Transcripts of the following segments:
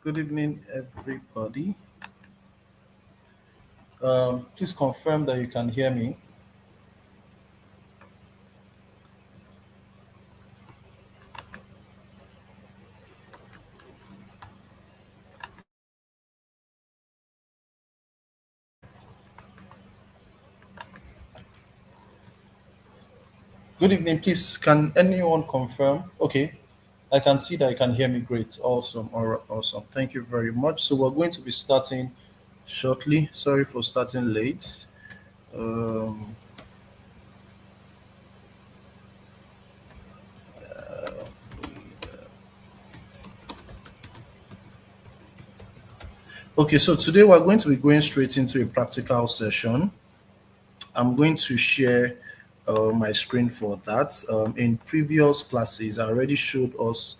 Good evening, everybody. Please confirm that you can hear me. Good evening, please. Can anyone confirm? Okay, I can see that you can hear me. Great, awesome, all right, awesome. Thank you very much. So we're going to be starting shortly. Sorry for starting late. Um, okay, so today we're going to be going straight into a practical session. I'm going to share my screen for that. In previous classes, I already showed us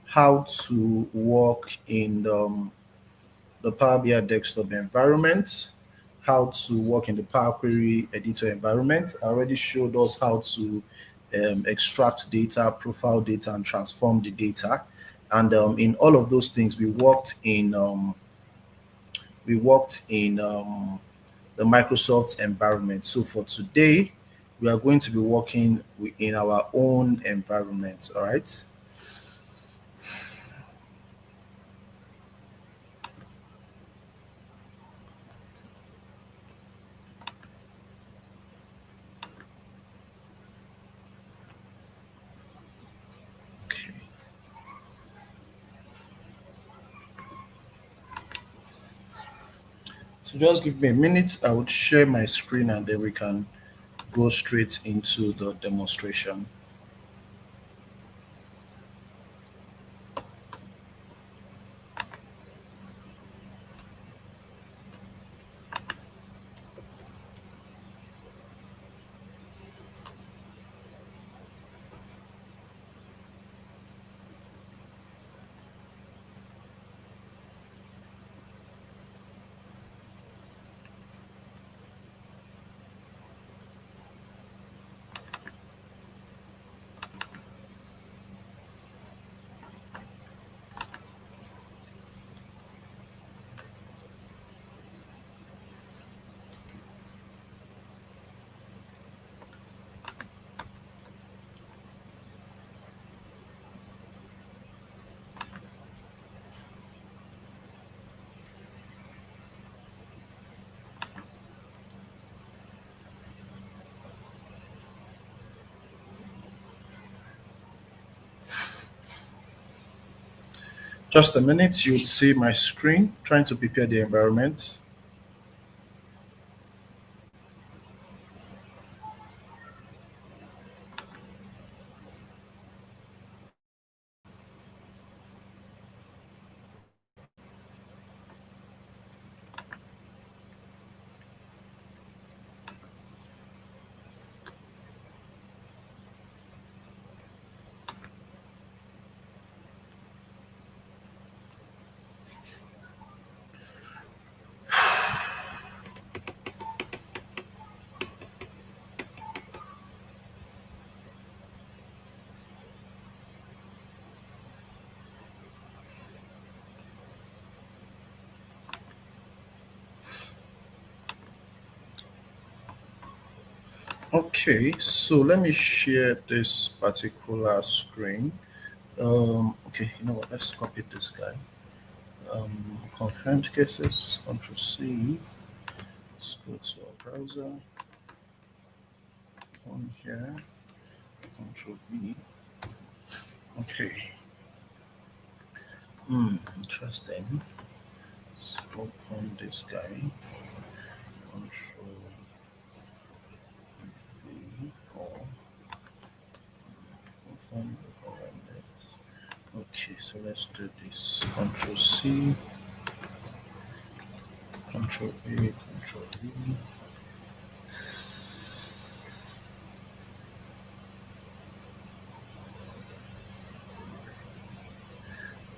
how to work in the Power BI desktop environment, how to work in the Power Query editor environment. I already showed us how to extract data, profile data, and transform the data. And in all of those things, we worked in the Microsoft environment. So for today, we are going to be working in our own environment. All right. Okay. So just give me a minute. I would share my screen and then we can go straight into the demonstration. Just a minute, you'll see my screen trying to prepare the environment. Okay, so let me share this particular screen. Okay, you know what? Let's copy this guy. Confirmed cases, Control C. Let's go to our browser. On here, Control V. Okay. Interesting. Let's open this guy. Control V or confirm the parameters. Okay, so let's do this. Control C, Control A, Control V.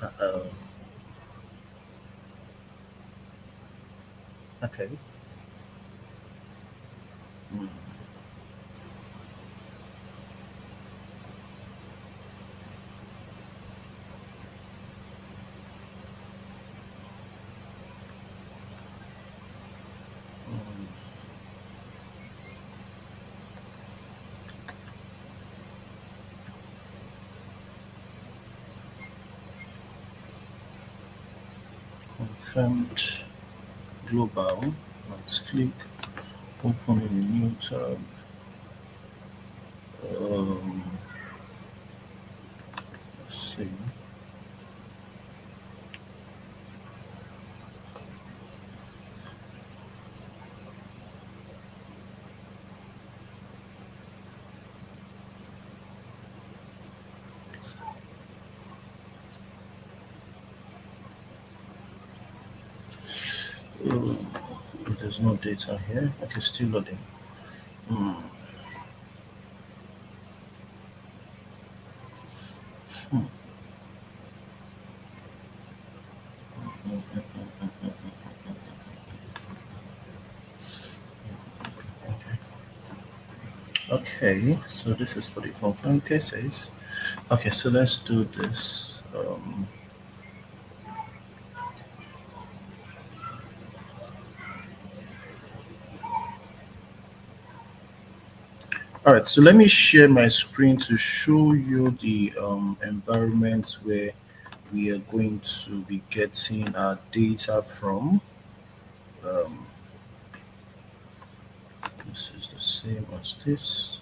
Uh-oh. Okay. Hmm. confirmed global. Let's click open in a new tab. Um, let's see. Oh, there's no data here. Okay, still loading. Hmm. Hmm. Okay, so this is for the confirmed cases. Okay, so let's do this. All right, so let me share my screen to show you the environment where we are going to be getting our data from. Um, this is the same as this.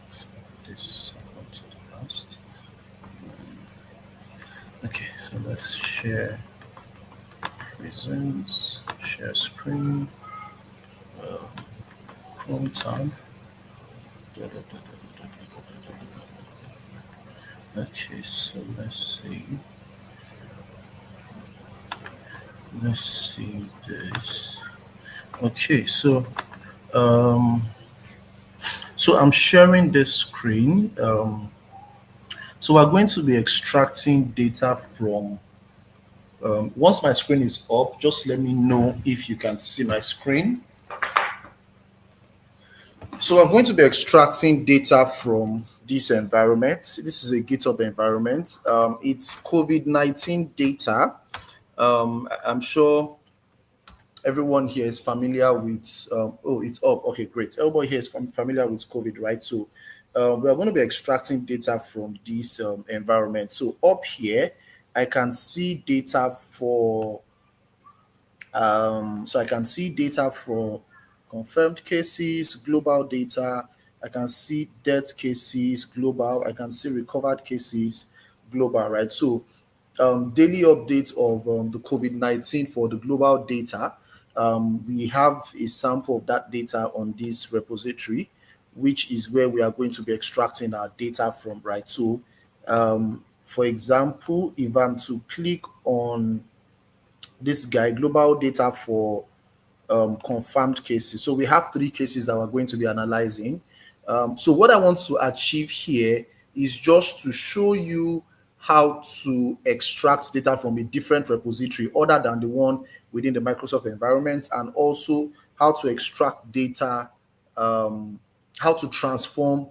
So this second to the last. Okay, so let's share presents, share screen, uh, Chrome tab. Da, da, da, da, da, da, da, da, da. Okay, so let's see. Let's see this. Okay, um, so I'm sharing this screen. So we're going to be extracting data from. Once my screen is up, just let me know if you can see my screen. So I'm going to be extracting data from this environment. This is a GitHub environment. It's COVID-19 data. I'm sure everyone here is familiar with. Oh, it's up. Okay, great. Everybody here is familiar with COVID, right? So we are going to be extracting data from this environment. So up here, I can see data for so I can see data for confirmed cases, global data. I can see death cases, global. I can see recovered cases, global, right? So daily updates of the COVID-19 for the global data. We have a sample of that data on this repository, which is where we are going to be extracting our data from, right? So, for example, if I'm to click on this guy, global data for confirmed cases. So we have three cases that we're going to be analyzing. So what I want to achieve here is just to show you how to extract data from a different repository other than the one within the Microsoft environment, and also how to extract data, um, how to transform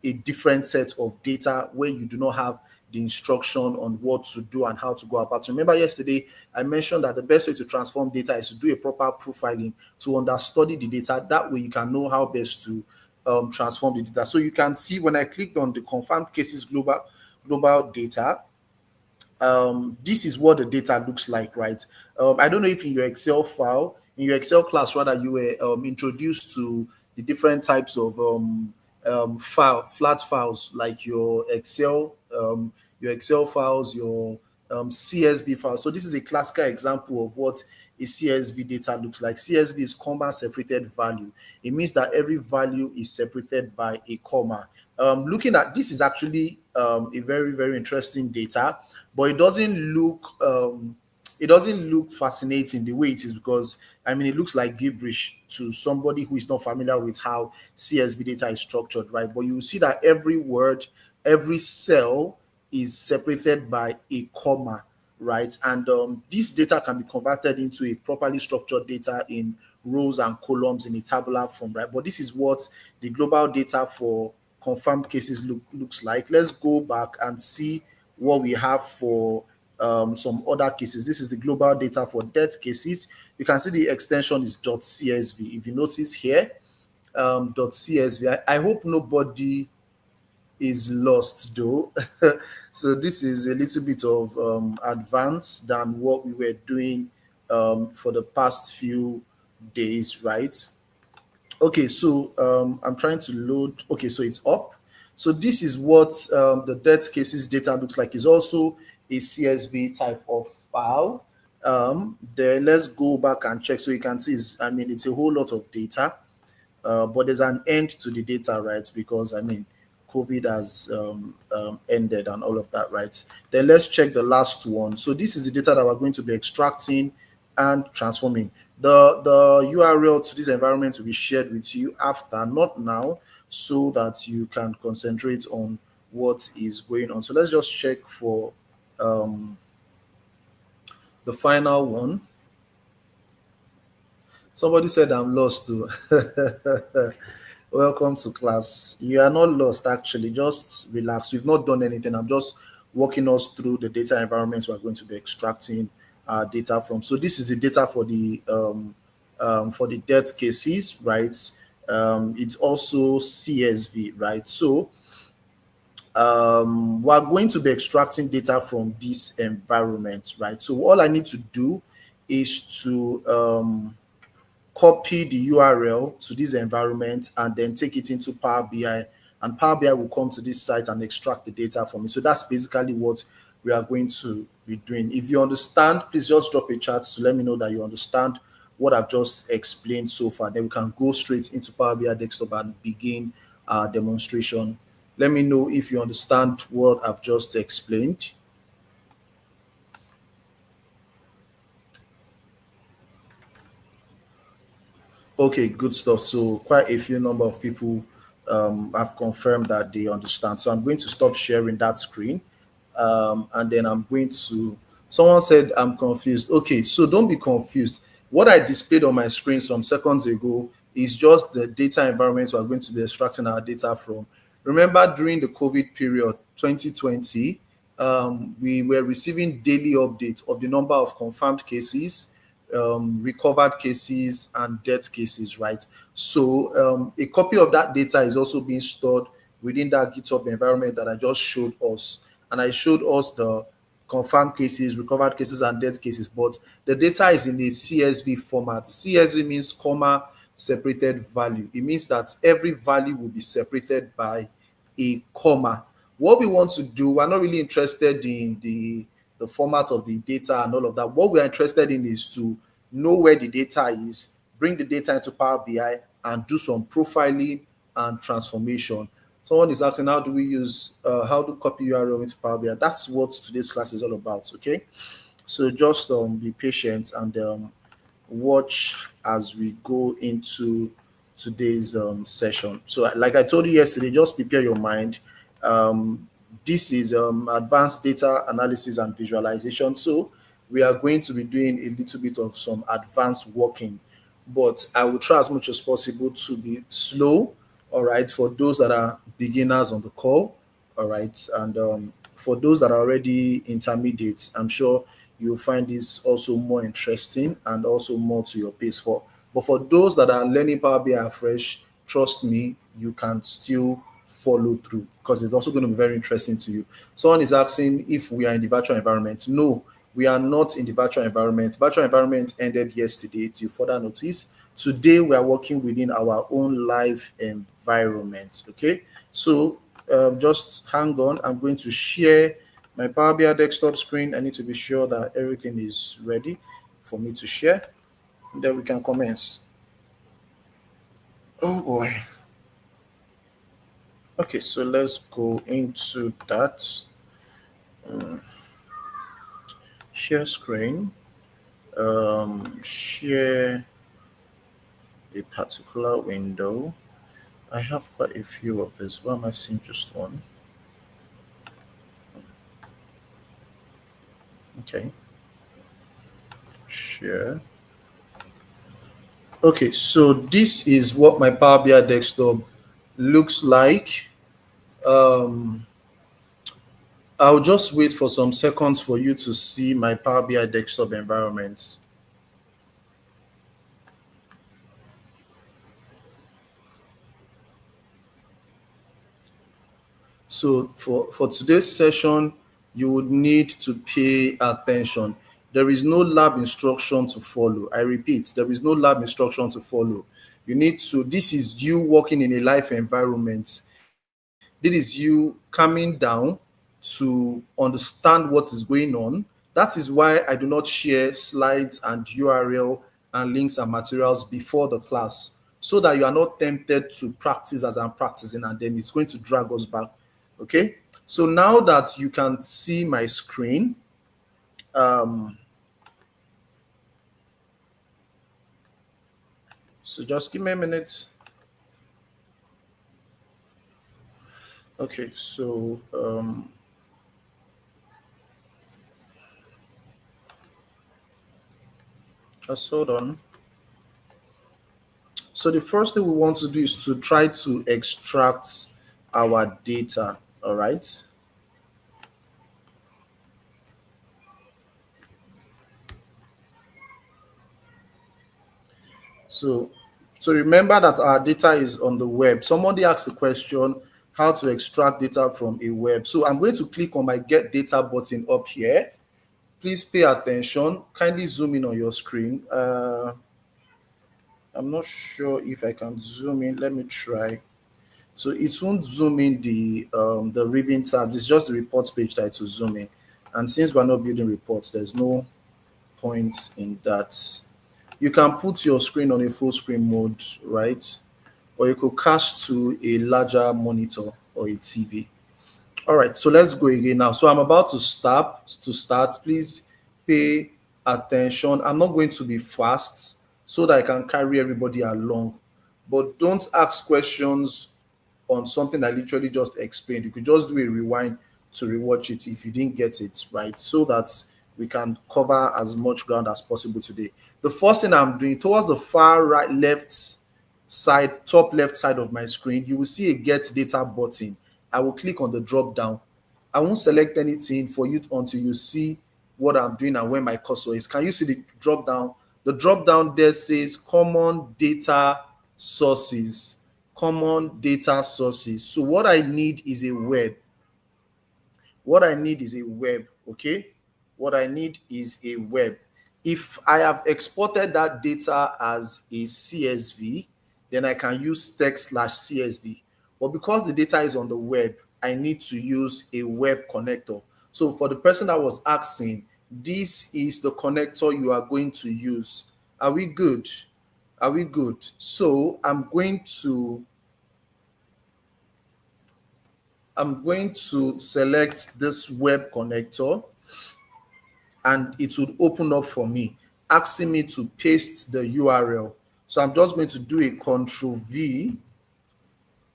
a different set of data where you do not have the instruction on what to do and how to go about. Remember yesterday I mentioned that the best way to transform data is to do a proper profiling to understudy the data. That way you can know how best to transform the data. So you can see when I clicked on the confirmed cases global data, this is what the data looks like, right? I don't know if in your Excel file, in your Excel class, rather, you were introduced to the different types of flat files, like your Excel files, your CSV files. So this is a classical example of what a CSV data looks like. CSV is comma separated value. It means that every value is separated by a comma. Looking at this is actually a very, very interesting data, but it doesn't look fascinating the way it is, because I mean it looks like gibberish to somebody who is not familiar with how CSV data is structured, right? But you will see that every word, every cell is separated by a comma, right? And this data can be converted into a properly structured data in rows and columns in a tabular form, right? But this is what the global data for confirmed cases looks like. Let's go back and see what we have for some other cases. This is the global data for death cases. You can see the extension is .csv. If you notice here, .csv. I hope nobody is lost though. So this is a little bit of advanced than what we were doing for the past few days, right? Okay, so I'm trying to load. Okay, so it's up. So this is what the death cases data looks like. It's also a CSV type of file. Then let's go back and check so you can see. I mean, it's a whole lot of data, but there's an end to the data, right? Because I mean, COVID has ended and all of that, right? Then let's check the last one. So this is the data that we're going to be extracting and transforming. The URL to this environment will be shared with you after, not now, so that you can concentrate on what is going on. So let's just check for um, the final one. Somebody said I'm lost too. Welcome to class. You are not lost actually. Just relax. We've not done anything. I'm just walking us through the data environments we're going to be extracting data from. So this is the data for the death cases, right? It's also CSV, right? So we're going to be extracting data from this environment, right? So all I need to do is to copy the URL to this environment and then take it into Power BI, and Power BI will come to this site and extract the data for me. So that's basically what we are going to be doing. If you understand, please just drop a chat to let me know that you understand what I've just explained so far. Then we can go straight into Power BI desktop and begin our demonstration. Let me know if you understand what I've just explained. Okay, good stuff. So quite a few number of people have confirmed that they understand. So I'm going to stop sharing that screen, and then I'm going to. Someone said I'm confused. Okay, so don't be confused. What I displayed on my screen some seconds ago is just the data environment we're going to be extracting our data from. Remember, during the COVID period, 2020, we were receiving daily updates of the number of confirmed cases, recovered cases, and death cases, right? So a copy of that data is also being stored within that GitHub environment that I just showed us. And I showed us the confirmed cases, recovered cases, and death cases, but the data is in a CSV format. CSV means comma separated value. It means that every value will be separated by a comma. What we want to do, we're not really interested in the format of the data and all of that. What we're interested in is to know where the data is, bring the data into Power BI, and do some profiling and transformation. Someone is asking, how do copy URL into Power BI? That's what today's class is all about, okay? So just be patient and watch as we go into today's session. So, like I told you yesterday, just prepare your mind. This is advanced data analysis and visualization. So, we are going to be doing a little bit of some advanced working, but I will try as much as possible to be slow. All right, for those that are beginners on the call, all right, and for those that are already intermediates, I'm sure you'll find this also more interesting and also more to your pace. But for those that are learning Power BI afresh, trust me, you can still follow through because it's also going to be very interesting to you. Someone is asking if we are in the virtual environment. No, we are not in the virtual environment. Virtual environment ended yesterday to further notice. Today we are working within our own live environment. Okay, so just hang on. I'm going to share my Power BI desktop screen. I need to be sure that everything is ready for me to share. Then we can commence. Oh boy. Okay, so let's go into that. Share screen. Share a particular window. I have quite a few of this. Why am I seeing just one? Okay. Share. Okay, so this is what my Power BI desktop looks like. Um, I'll just wait for some seconds for you to see my Power BI desktop environment. So for today's session, you would need to pay attention. There is no lab instruction to follow. I repeat, there is no lab instruction to follow. You need to, this is you working in a live environment. This is you coming down to understand what is going on. That is why I do not share slides and URL and links and materials before the class, so that you are not tempted to practice as I'm practicing and then it's going to drag us back. Okay, so now that you can see my screen, um, so just give me a minute. Okay, so just hold on. So the first thing we want to do is to try to extract our data. All right. So, so remember that our data is on the web. Somebody asked the question, how to extract data from a web. So I'm going to click on my get data button up here. Please pay attention. Kindly zoom in on your screen. I'm not sure if I can zoom in. Let me try. So it won't zoom in the ribbon tabs. It's just the reports page that to zoom in. And since we're not building reports, there's no point in that. You can put your screen on a full screen mode, right? Or you could cast to a larger monitor or a TV. All right, so let's go again now. So I'm about to start. Please pay attention. I'm not going to be fast so that I can carry everybody along. But don't ask questions on something I literally just explained. You could just do a rewind to rewatch it if you didn't get it right, so that we can cover as much ground as possible today. The first thing I'm doing, towards the far right left side, top left side of my screen, you will see a get data button. I will click on the drop down. I won't select anything for you until you see what I'm doing and where my cursor is. Can you see the drop down? The drop down there says common data sources. Common data sources. So what I need is a web. What I need is a web, okay? What I need is a web. If I have exported that data as a CSV, then I can use text/CSV. But because the data is on the web, I need to use a web connector. So for the person that was asking, this is the connector you are going to use. Are we good? Are we good? So I'm going to select this web connector, and it would open up for me, asking me to paste the URL. So I'm just going to do a control V.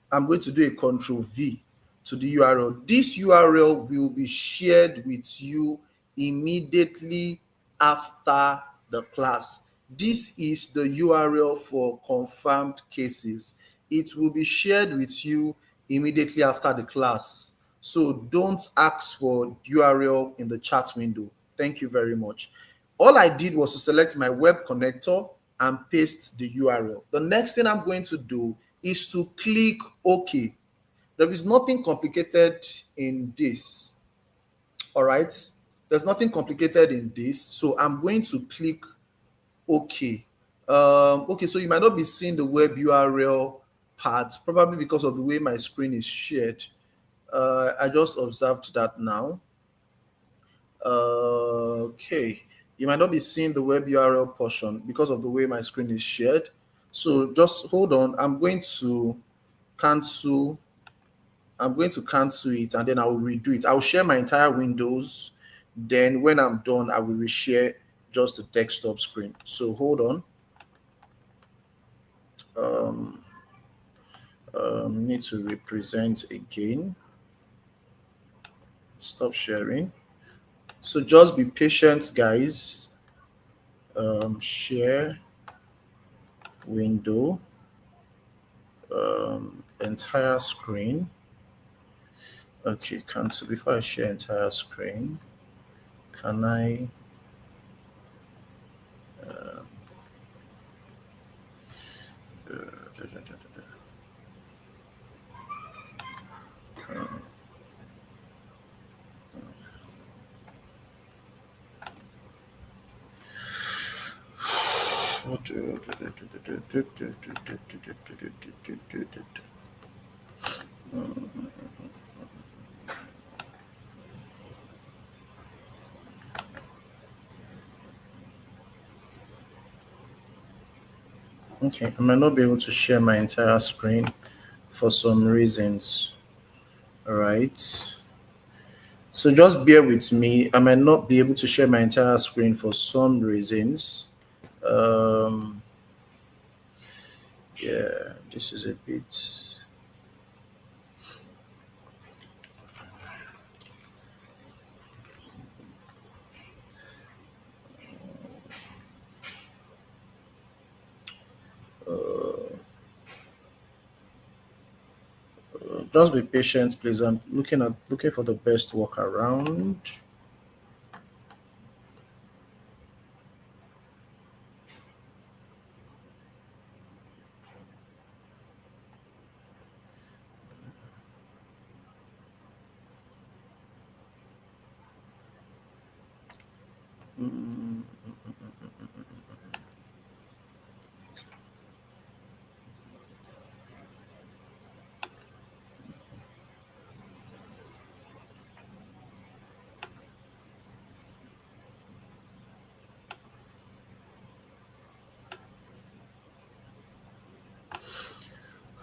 I'm going to do a control V to the URL. This URL will be shared with you immediately after the class. This is the URL for confirmed cases. It will be shared with you immediately after the class. So don't ask for URL in the chat window. Thank you very much. All I did was to select my web connector and paste the URL. The next thing I'm going to do is to click OK. There is nothing complicated in this. All right. There's nothing complicated in this. So I'm going to click OK. Okay, so you might not be seeing the web URL part, probably because of the way my screen is shared. I just observed that now. Okay, you might not be seeing the web URL portion because of the way my screen is shared. So just hold on. Cancel. I'm going to cancel it, and then I will redo it. I'll share my entire Windows. Then when I'm done, I will reshare just the desktop screen. So hold on. Need to represent again. Stop sharing. So just be patient, guys. Share window, entire screen. Okay, cancel. Before I share entire screen, can I? Okay, I might not be able to share my entire screen for some reasons. All right. So just bear with me. I might not be able to share my entire screen for some reasons. Um, yeah, this is a bit. Just be patient, please. I'm looking for the best workaround. Mm,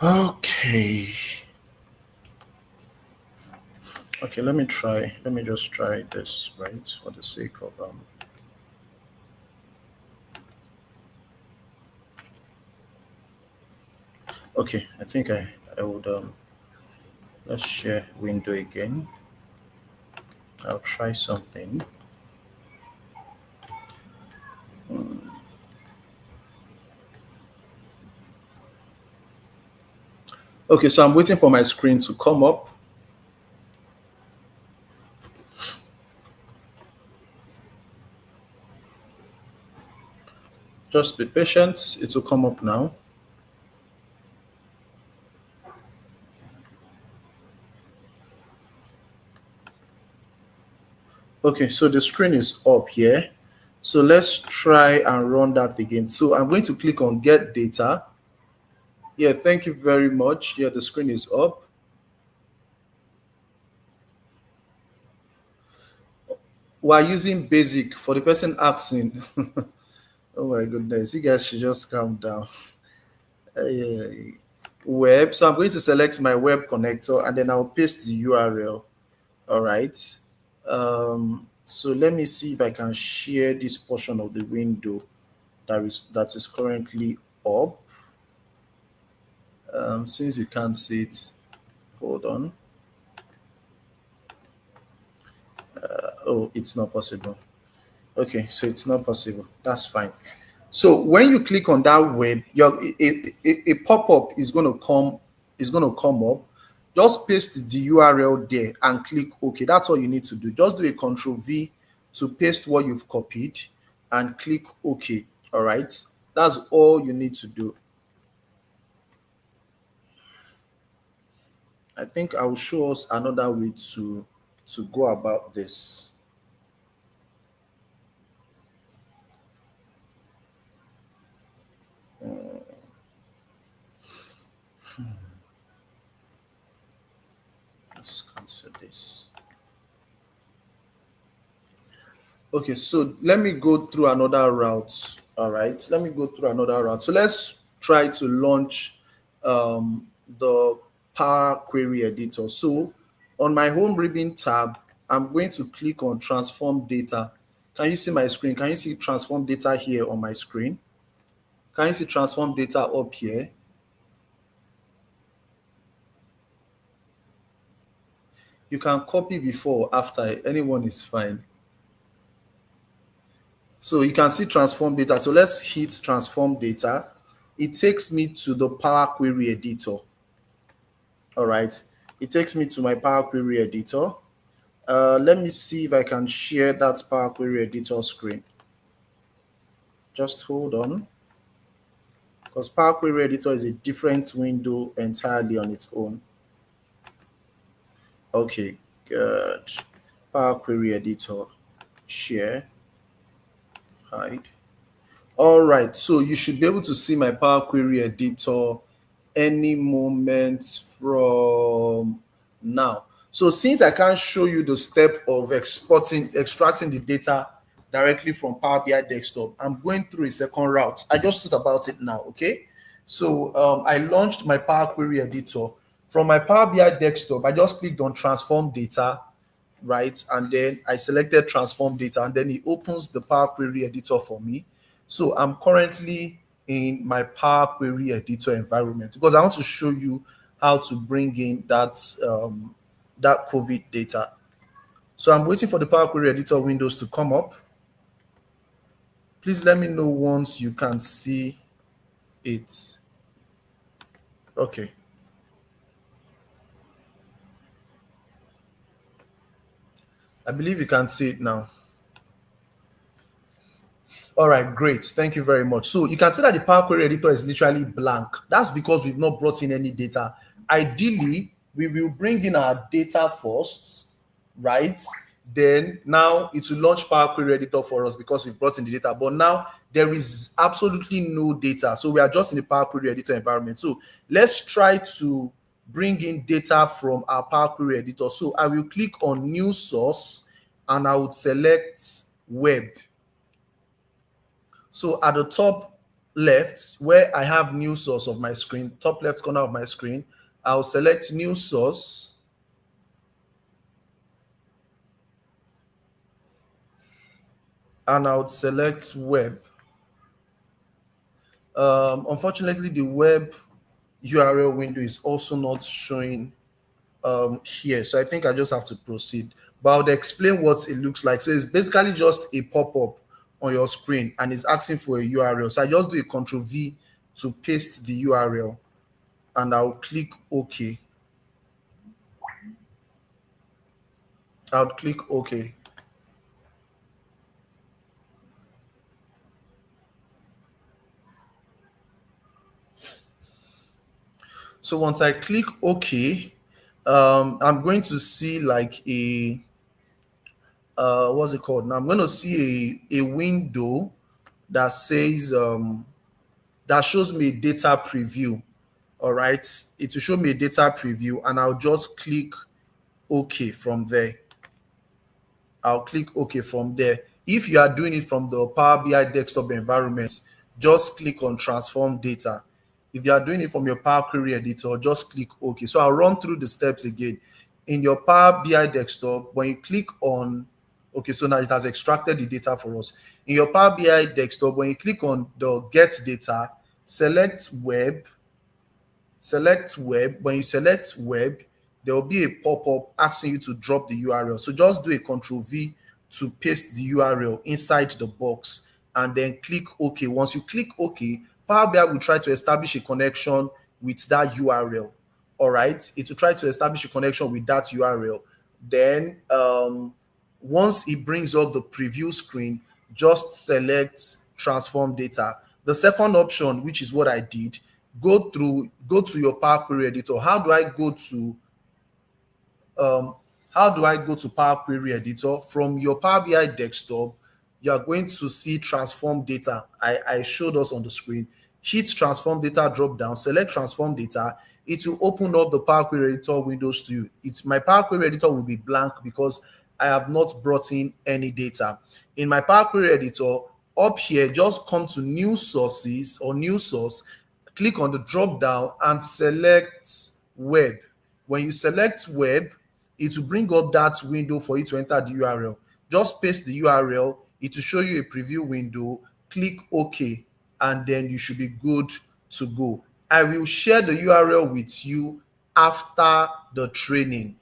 Okay. Okay, let me try. Let me just try this, right, for the sake of Okay, I think I would let's share window again. I'll try something. Okay, so I'm waiting for my screen to come up. Just be patient. It will come up now. Okay, so the screen is up here. So let's try and run that again. So I'm going to click on get data. Yeah, thank you very much. Yeah, the screen is up. We're using basic for the person asking. Oh my goodness, you guys should just calm down. Uh, Web. So I'm going to select my web connector and then I'll paste the URL. All right. So let me see if I can share this portion of the window that is currently up. Since you can't see it, hold on. Oh, it's not possible. Okay, so it's not possible. That's fine. So when you click on that web, a pop-up is going to come up. Just paste the URL there and click OK. That's all you need to do. Just do a Control V to paste what you've copied and click OK. All right. That's all you need to do. I think I will show us another way to go about this. Let's cancel this. Okay, so let me go through another route. All right, let me go through another route. So let's try to launch the Power Query Editor. So on my home ribbon tab, I'm going to click on transform data. Can you see my screen? Can you see transform data here on my screen? Can you see transform data up here? You can copy before or after, anyone is fine. So you can see transform data. So let's hit transform data. It takes me to the Power Query Editor. All right. It takes me to my Power Query editor. Let me see if I can share that Power Query editor screen. Just hold on, because Power Query editor is a different window entirely on its own. Okay, good. Power Query editor, share, hide. All right, so you should be able to see my Power Query editor any moment from now. So since I can't show you the step of extracting the data directly from Power BI desktop, I'm going through a second route. I just thought about it now, okay? So I launched my Power Query editor. From my Power BI desktop, I just clicked on transform data, right? And then I selected transform data, and then it opens the Power Query editor for me. So I'm currently in my Power Query editor environment because I want to show you how to bring in that COVID data. So I'm waiting for the Power Query editor windows to come up. Please let me know once you can see it. Okay. I believe you can see it now. All right, great. Thank you very much. So you can see that the Power Query editor is literally blank. That's because we've not brought in any data. Ideally, we will bring in our data first, right? Then now it will launch Power Query editor for us because we've brought in the data. But now there is absolutely no data. So we are just in the Power Query editor environment. So let's try to bring in data from our Power Query editor. So I will click on new source and I would select web. So at the top left, where I have new source of my screen, top left corner of my screen, I'll select new source. And I would select web. Unfortunately, the web URL window is also not showing here. So I think I just have to proceed. But I would explain what it looks like. So it's basically just a pop-up on your screen and it's asking for a URL. So I just do a Control V to paste the URL and I'll click OK. I'll click OK. So once I click OK, I'm going to see like a what's it called? Now I'm going to see a window that says that shows me a data preview. All right, it will show me a data preview, and I'll just click OK from there. I'll click OK from there. If you are doing it from the Power BI desktop environment, just click on transform data. If you are doing it from your Power Query editor, just click OK. So I'll run through the steps again. In your Power BI desktop, when you click on, okay, so now it has extracted the data for us. In your Power BI desktop, when you click on the get data, select web. When you select web, there will be a pop-up asking you to drop the URL. So just do a Control V to paste the URL inside the box and then click OK. Once you click OK, Power BI will try to establish a connection with that URL. All right, it will try to establish a connection with that URL. Then once it brings up the preview screen, just select transform data. The second option, which is what I did, go to your Power Query editor. How do I go to Power Query editor? From your Power BI desktop, you are going to see transform data. I showed us on the screen. Hit transform data drop down, select transform data. It will open up the Power Query editor windows to you. My Power Query editor will be blank because I have not brought in any data. In my Power Query editor, up here, just come to new sources or new source, click on the drop down and select web. When you select web, it will bring up that window for you to enter the URL. Just paste the URL, it will show you a preview window, click OK, and then you should be good to go. I will share the URL with you after the training.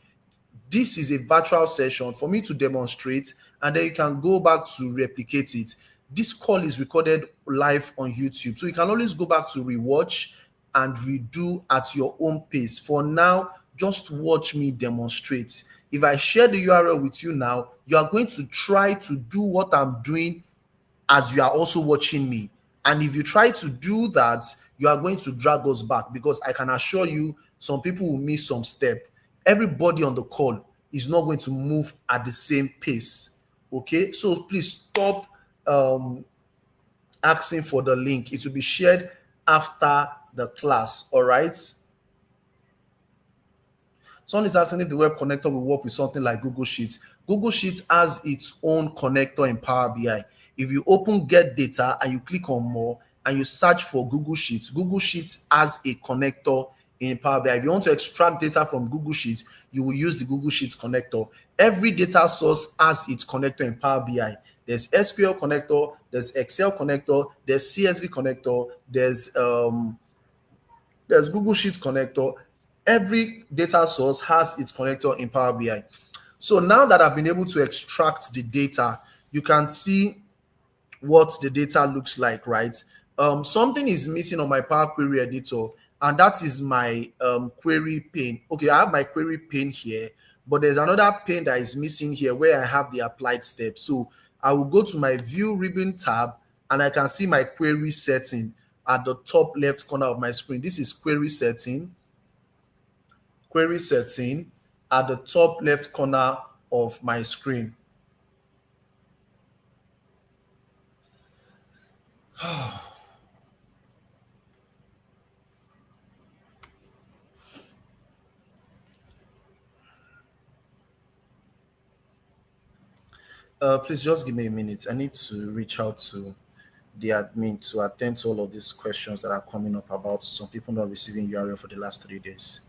This is a virtual session for me to demonstrate, and then you can go back to replicate it. This call is recorded live on YouTube, so you can always go back to rewatch and redo at your own pace. For now, Just watch me demonstrate. If I share the URL with you now, you are going to try to do what I'm doing as you are also watching me. And if you try to do that, you are going to drag us back, because I can assure you some people will miss some step. Everybody on the call is not going to move at the same pace. Okay, so please stop um, asking for the link. It will be shared after the class. All right. Someone is asking if the web connector will work with something like Google Sheets. Google Sheets has its own connector in Power BI. If you open Get Data and you click on More and you search for Google Sheets has a connector in Power BI. If you want to extract data from Google Sheets, you will use the Google Sheets connector. Every data source has its connector in Power BI. There's SQL connector, there's Excel connector, there's CSV connector, there's Google Sheets connector. Every data source has its connector in Power BI. So now that I've been able to extract the data, you can see what the data looks like, right? Something is missing on my Power Query editor, and that is my query pane. Okay, I have my query pane here, but there's another pane that is missing here where I have the applied steps. So I will go to my View ribbon tab, and I can see my query setting at the top left corner of my screen. This is query setting at the top left corner of my screen. Please just give me a minute. I need to reach out to the admin to attend to all of these questions that are coming up about some people not receiving URL for the last 3 days.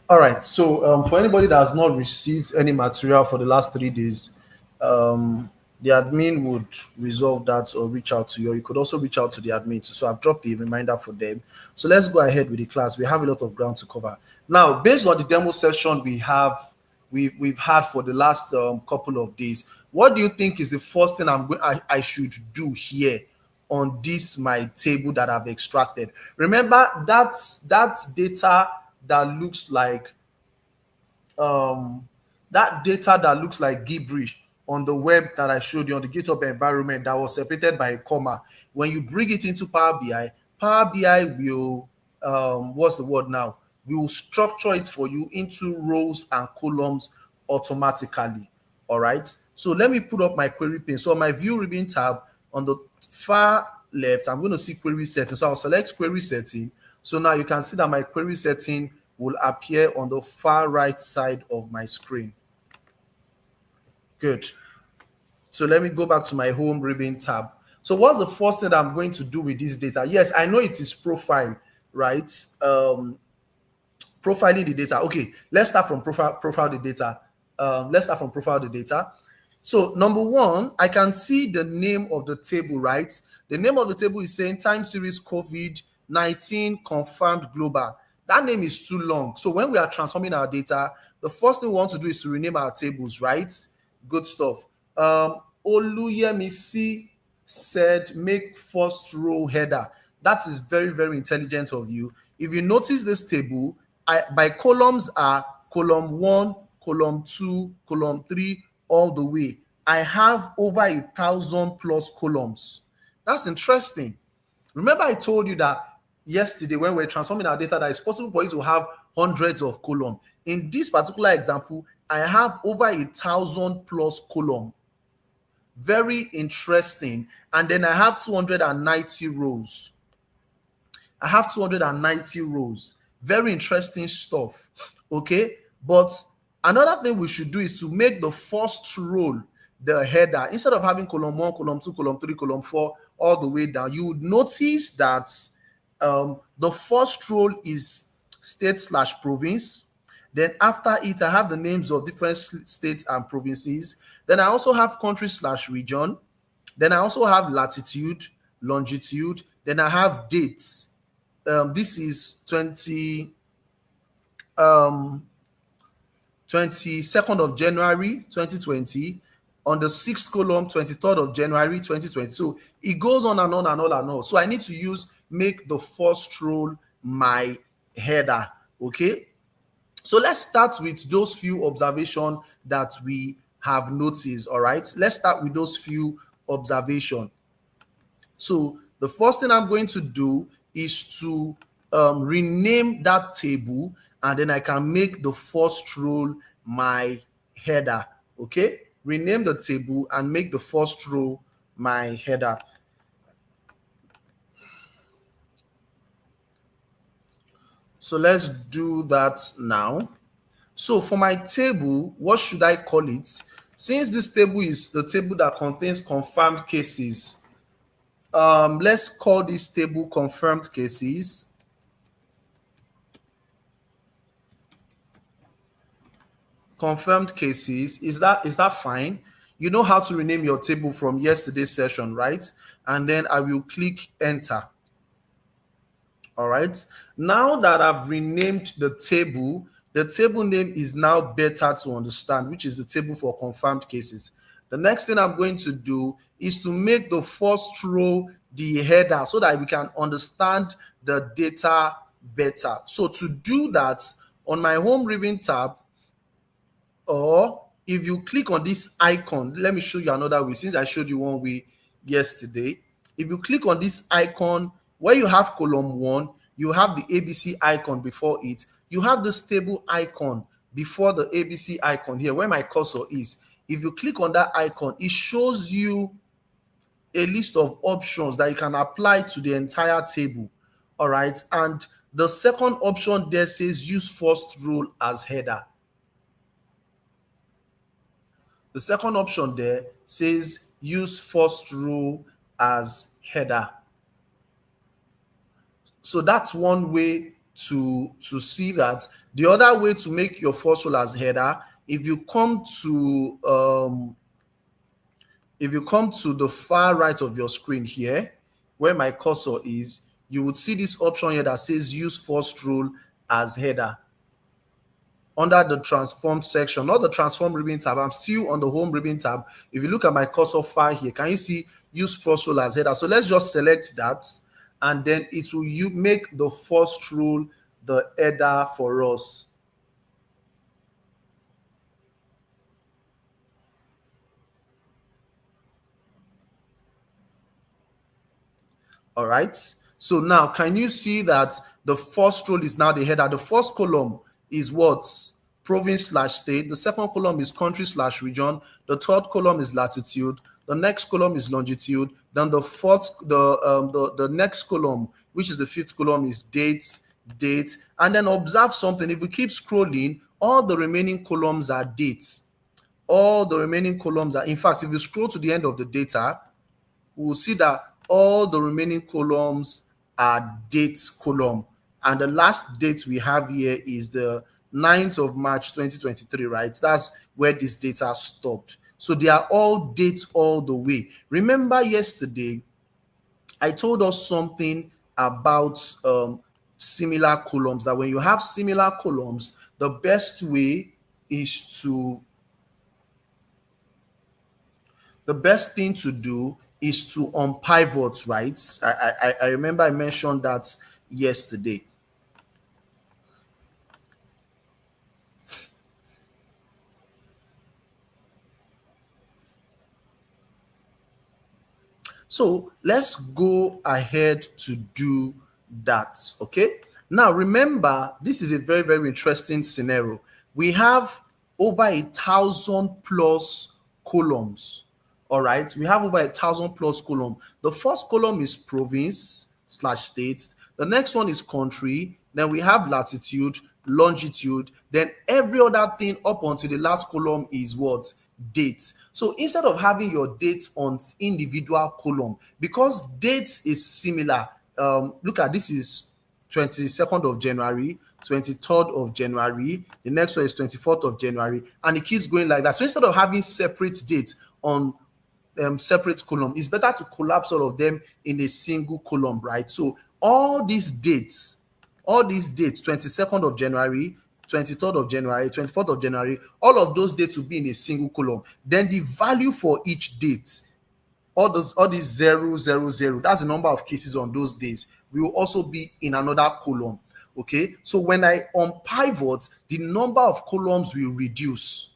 All right. So for anybody that has not received any material for the last 3 days, the admin would resolve that or reach out to you. Or you could also reach out to the admin too. So I've dropped the reminder for them. So let's go ahead with the class. We have a lot of ground to cover. Now, based on the demo session we've had for the last couple of days, what do you think is the first thing I should do here on this my table that I've extracted? Remember that data that looks like um, that data that looks like gibberish on the web that I showed you on the GitHub environment that was separated by a comma. When you bring it into Power BI will what's the word now? We will structure it for you into rows and columns automatically. All right. So let me put up my query pane. So on my View ribbon tab on the far left, I'm going to see query setting. So I'll select query setting. So now you can see that my query setting will appear on the far right side of my screen. Good. So let me go back to my home ribbon tab. So what's the first thing that I'm going to do with this data? Yes, I know it is profile, right? Profiling the data. Okay, let's start from profile the data. Let's start from profile the data. So number one, I can see the name of the table, right? The name of the table is saying time series COVID-19 confirmed global. That name is too long. So when we are transforming our data, the first thing we want to do is to rename our tables, right? Good stuff. Oluyemisi said make first row header. That is very, very intelligent of you. If you notice this table, my columns are column 1, column 2, column 3, all the way. I have over 1,000 plus columns. That's interesting. Remember I told you that yesterday when we're transforming our data that it's possible for you to have hundreds of columns. In this particular example, I have over 1,000 plus column. Very interesting. And then I have 290 rows. I have 290 rows. Very interesting stuff. Okay. But another thing we should do is to make the first row the header, instead of having column 1, column 2, column 3, column 4, all the way down, you would notice that the first row is state/province. Then after it, I have the names of different states and provinces. Then I also have country/region. Then I also have latitude, longitude. Then I have dates. This is 22nd of January 2020. On the sixth column, 23rd of January 2020. So it goes on and on and on and on. So I need to make the first row my header. Okay. So let's start with those few observations that we have noticed. All right. Let's start with those few observations. So the first thing I'm going to do is to rename that table, and then I can make the first row my header. Okay, rename the table and make the first row my header. So let's do that now. So for my table, what should I call it? Since this table is the table that contains confirmed cases, let's call this table confirmed cases. Confirmed cases. Is that fine? You know how to rename your table from yesterday's session, right? And then I will click enter. All right. Now that I've renamed the table name is now better to understand, which is the table for confirmed cases. The next thing I'm going to do is to make the first row the header so that we can understand the data better. So to do that, on my home ribbon tab, or if you click on this icon, let me show you another way since I showed you one way yesterday. If you click on this icon where you have column 1, you have the ABC icon before it. You have this table icon before the ABC icon here where my cursor is. If you click on that icon, it shows you a list of options that you can apply to the entire table. All right. And the second option there says use first row as header. The second option there says use first row as header. So that's one way to see that. The other way to make your first row as header, if you come to the far right of your screen here, where my cursor is, you would see this option here that says use first row as header. Under the transform section, not the transform ribbon tab, I'm still on the home ribbon tab. If you look at my cursor far here, can you see use first row as header? So let's just select that, and then it will make the first row the header for us. All right. So now can you see that the first row is now the header? The first column is what? Province/state. The second column is country/region. The third column is latitude. The next column is longitude. Then the next column, which is the fifth column, is date. And then observe something. If we keep scrolling, all the remaining columns are dates. All the remaining columns are, in fact, if you scroll to the end of the data, we'll see that all the remaining columns are dates column. And the last date we have here is the 9th of March 2023, right? That's where this data stopped. So they are all dates all the way. Remember yesterday, I told us something about similar columns, that when you have similar columns, the best thing to do is to unpivot, right? I remember I mentioned that yesterday. So let's go ahead to do that, okay? Now remember, this is a very, very interesting scenario. We have over 1,000 plus columns. All right, we have over 1,000 plus column. The first column is province/state. The next one is country. Then we have latitude, longitude. Then every other thing up until the last column is what? date. So instead of having your dates on individual column, because dates is similar, look at this is 22nd of January, 23rd of January, the next one is 24th of January, and it keeps going like that. So instead of having separate dates on separate column, it's better to collapse all of them in a single column, right? So all these dates, 22nd of January, 23rd of January, 24th of January, all of those dates will be in a single column. Then the value for each date, all these 000, that's the number of cases on those days, will also be in another column. Okay, so when I unpivot, the number of columns will reduce.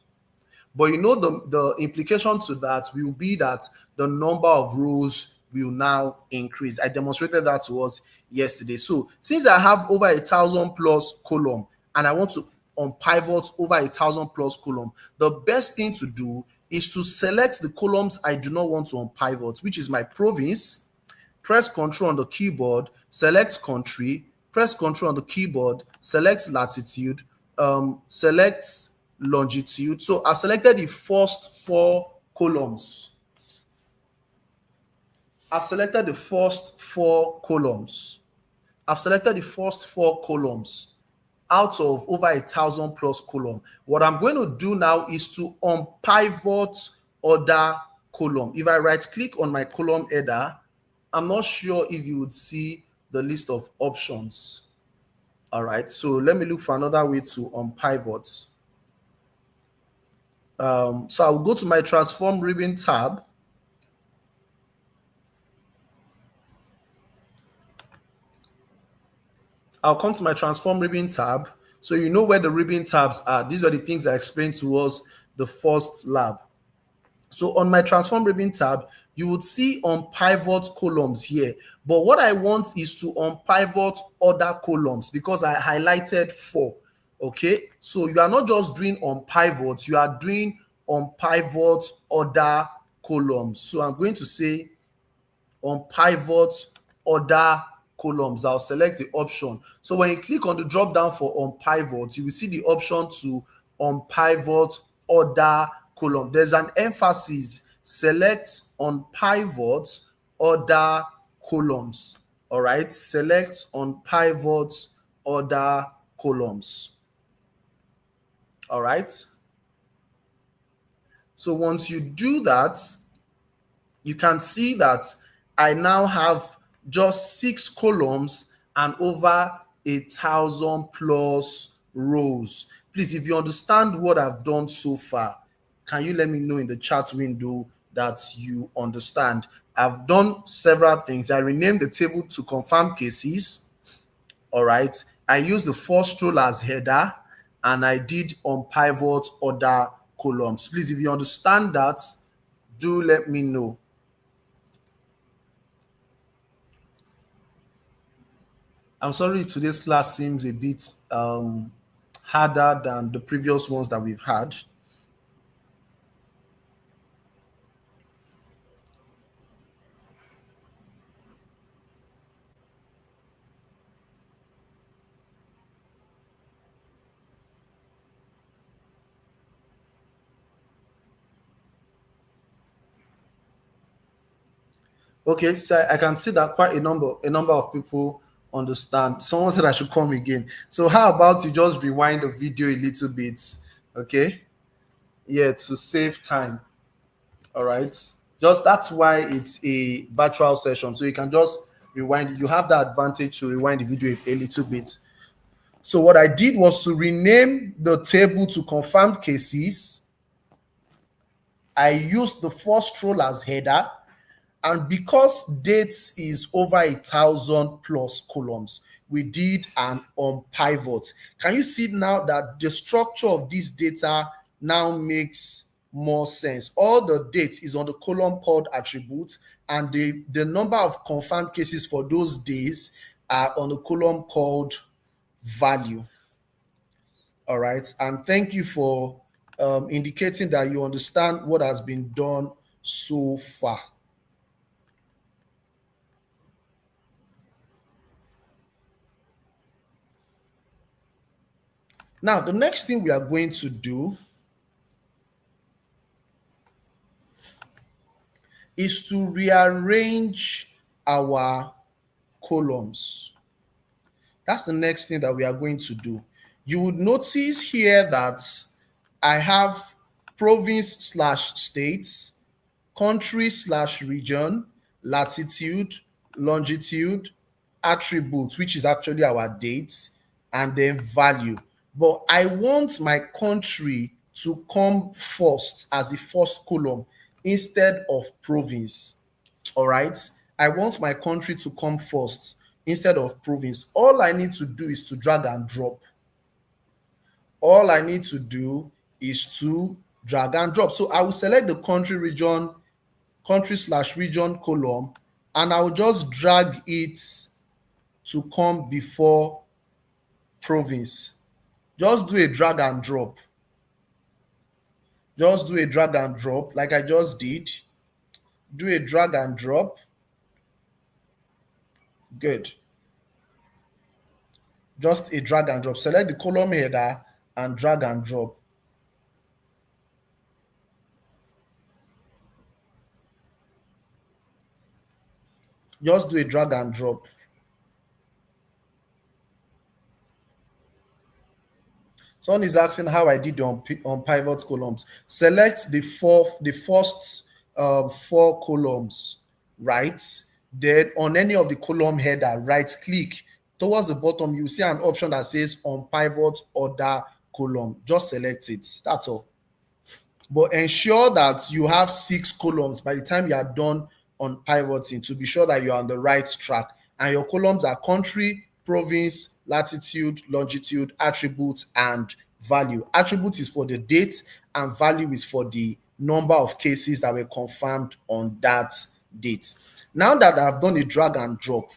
But you know, the implication to that will be that the number of rows will now increase. I demonstrated that to us yesterday. So since I have over 1,000 plus column and I want to unpivot over 1,000 plus column, the best thing to do is to select the columns I do not want to unpivot, which is my province. Press Ctrl on the keyboard, select country, press Ctrl on the keyboard, select latitude, select longitude. So I selected the first four columns. I've selected the first four columns. I've selected the first four columns out of over 1,000 plus column. What I'm going to do now is to unpivot other column. If I right click on my column header, I'm not sure if you would see the list of options. All right, so let me look for another way to unpivot. So I'll go to my transform ribbon tab. I'll come to my transform ribbon tab. So you know where the ribbon tabs are. These were the things I explained to us the first lab. So on my transform ribbon tab, you would see unpivot columns here. But what I want is to unpivot other columns because I highlighted 4. Okay, so you are not just doing unpivot, you are doing unpivot other columns. So I'm going to say unpivot other columns. I'll select the option. So when you click on the drop down for unpivot, you will see the option to unpivot other column. There's an emphasis. Select unpivot other columns. All right, select unpivot other columns. All right. So once you do that, you can see that I now have just 6 columns and over 1,000 plus rows. Please, if you understand what I've done so far, can you let me know in the chat window that you understand? I've done several things. I renamed the table to confirm cases. All right. I used the first row as header and I did unpivot other columns. Please, if you understand that, do let me know. I'm sorry if today's class seems a bit harder than the previous ones that we've had. Okay, so I can see that quite a number of people understand. Someone said I should come again. So how about you just rewind the video a little bit? Okay. Yeah, to save time. All right. Just that's why it's a virtual session. So you can just rewind. You have the advantage to rewind the video a little bit. So what I did was to rename the table to confirmed cases. I used the first row as header. And because dates is over 1,000 plus columns, we did an unpivot. Can you see now that the structure of this data now makes more sense? All the dates is on the column called attribute, and the number of confirmed cases for those days are on the column called value. All right. And thank you for indicating that you understand what has been done so far. Now, the next thing we are going to do is to rearrange our columns. That's the next thing that we are going to do. You would notice here that I have province slash states, country slash region, latitude, longitude, attribute, which is actually our dates, and then value. But I want my country to come first as the first column instead of province. All right. I want my country to come first instead of province. All I need to do is to drag and drop. All I need to do is to drag and drop. So I will select the country region, country slash region column, and I will just drag it to come before province. Just do a drag and drop. Just do a drag and drop like I just did. Do a drag and drop. Good. Just a drag and drop. Select the column header and drag and drop. Just do a drag and drop. Someone is asking how I did on pivot columns. Select the first four columns, right? Then on any of the column header, right click. Towards the bottom, you see an option that says on pivot order column. Just select it. That's all. But ensure that you have 6 columns by the time you are done on pivoting to be sure that you are on the right track. And your columns are country, province, latitude, longitude, attributes, and value. Attribute is for the date, and value is for the number of cases that were confirmed on that date. Now that I've done a drag and drop,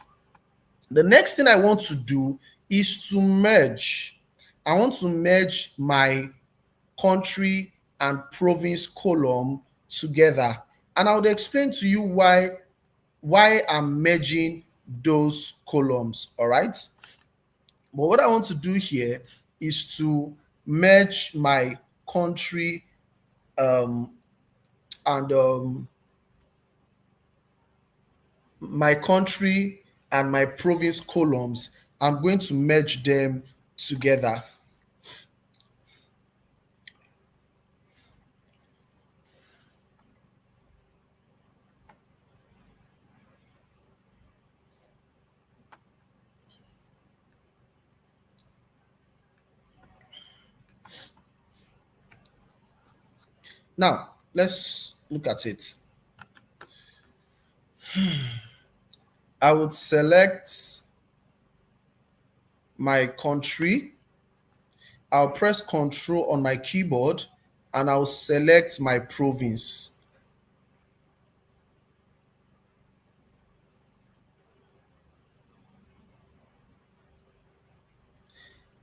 the next thing I want to do is to merge. I want to merge my country and province column together. And I would explain to you why I'm merging those columns, all right? But what I want to do here is to merge my country and my country and my province columns. I'm going to merge them together. Now, let's look at it. I would select my country. I'll press Control on my keyboard and I'll select my province.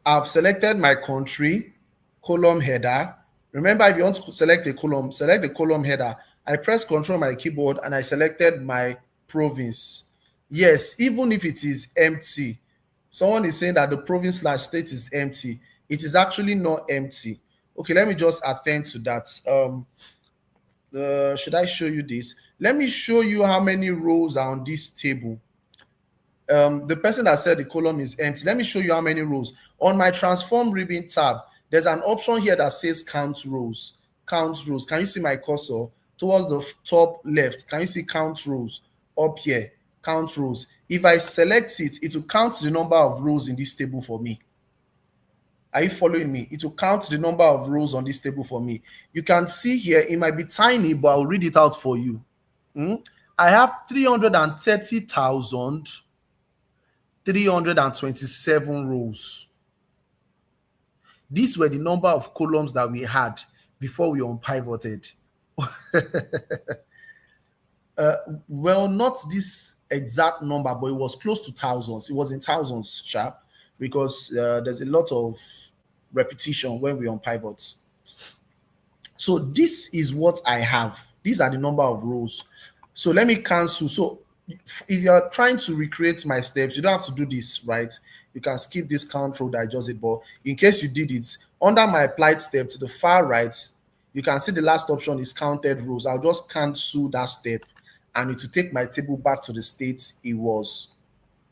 I've selected my country, column header. Remember, if you want to select a column, select the column header. I press Control on my keyboard and I selected my province. Yes, even if it is empty, someone is saying that the province slash state is empty. It is actually not empty. Okay, let me just attend to that. Should I show you this? Let me show you how many rows are on this table. The person that said the column is empty, let me show you how many rows. On my transform ribbon tab, there's an option here that says count rows. Count rows. Can you see my cursor? Towards the top left, can you see count rows? Up here, count rows. If I select it, it will count the number of rows in this table for me. Are you following me? It will count the number of rows on this table for me. You can see here, it might be tiny, but I'll read it out for you. I have 330,327 rows. These were the number of columns that we had before we unpivoted. Well, not this exact number, but it was close to thousands. It was in thousands, sharp, because there's a lot of repetition when we unpivot. So this is what I have. These are the number of rows. So let me cancel. So if you're trying to recreate my steps, you don't have to do this, right? You can skip this count row that I just did. But in case you did it, under my applied step to the far right, you can see the last option is counted rows. I'll just cancel that step and it will take my table back to the state it was.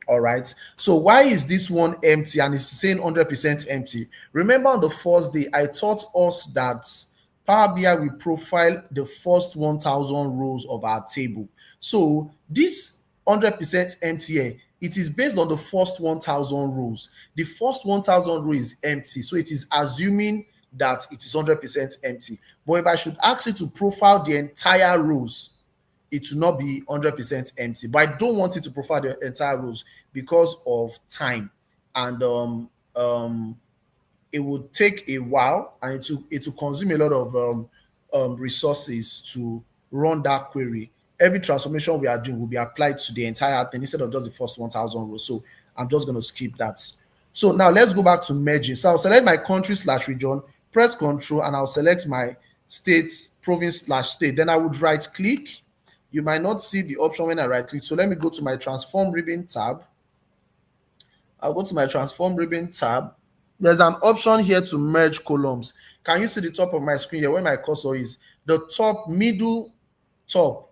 All right. So why is this one empty and it's saying 100% empty? Remember on the first day, I taught us that Power BI will profile the first 1,000 rows of our table. So this 100% empty here, it is based on the first 1,000 rows. The first 1,000 row is empty. So it is assuming that it is 100% empty. But if I should ask you to profile the entire rows, it will not be 100% empty. But I don't want it to profile the entire rows because of time, and it would take a while, and it will consume a lot of resources to run that query. Every transformation we are doing will be applied to the entire thing instead of just the first 1,000 rows. So I'm just going to skip that. So now let's go back to merging. So I'll select my country/region, press Control, and I'll select my states, province/state. Then I would right click. You might not see the option when I right click. So let me go to my transform ribbon tab. I'll go to my transform ribbon tab. There's an option here to merge columns. Can you see the top of my screen here where my cursor is? The middle top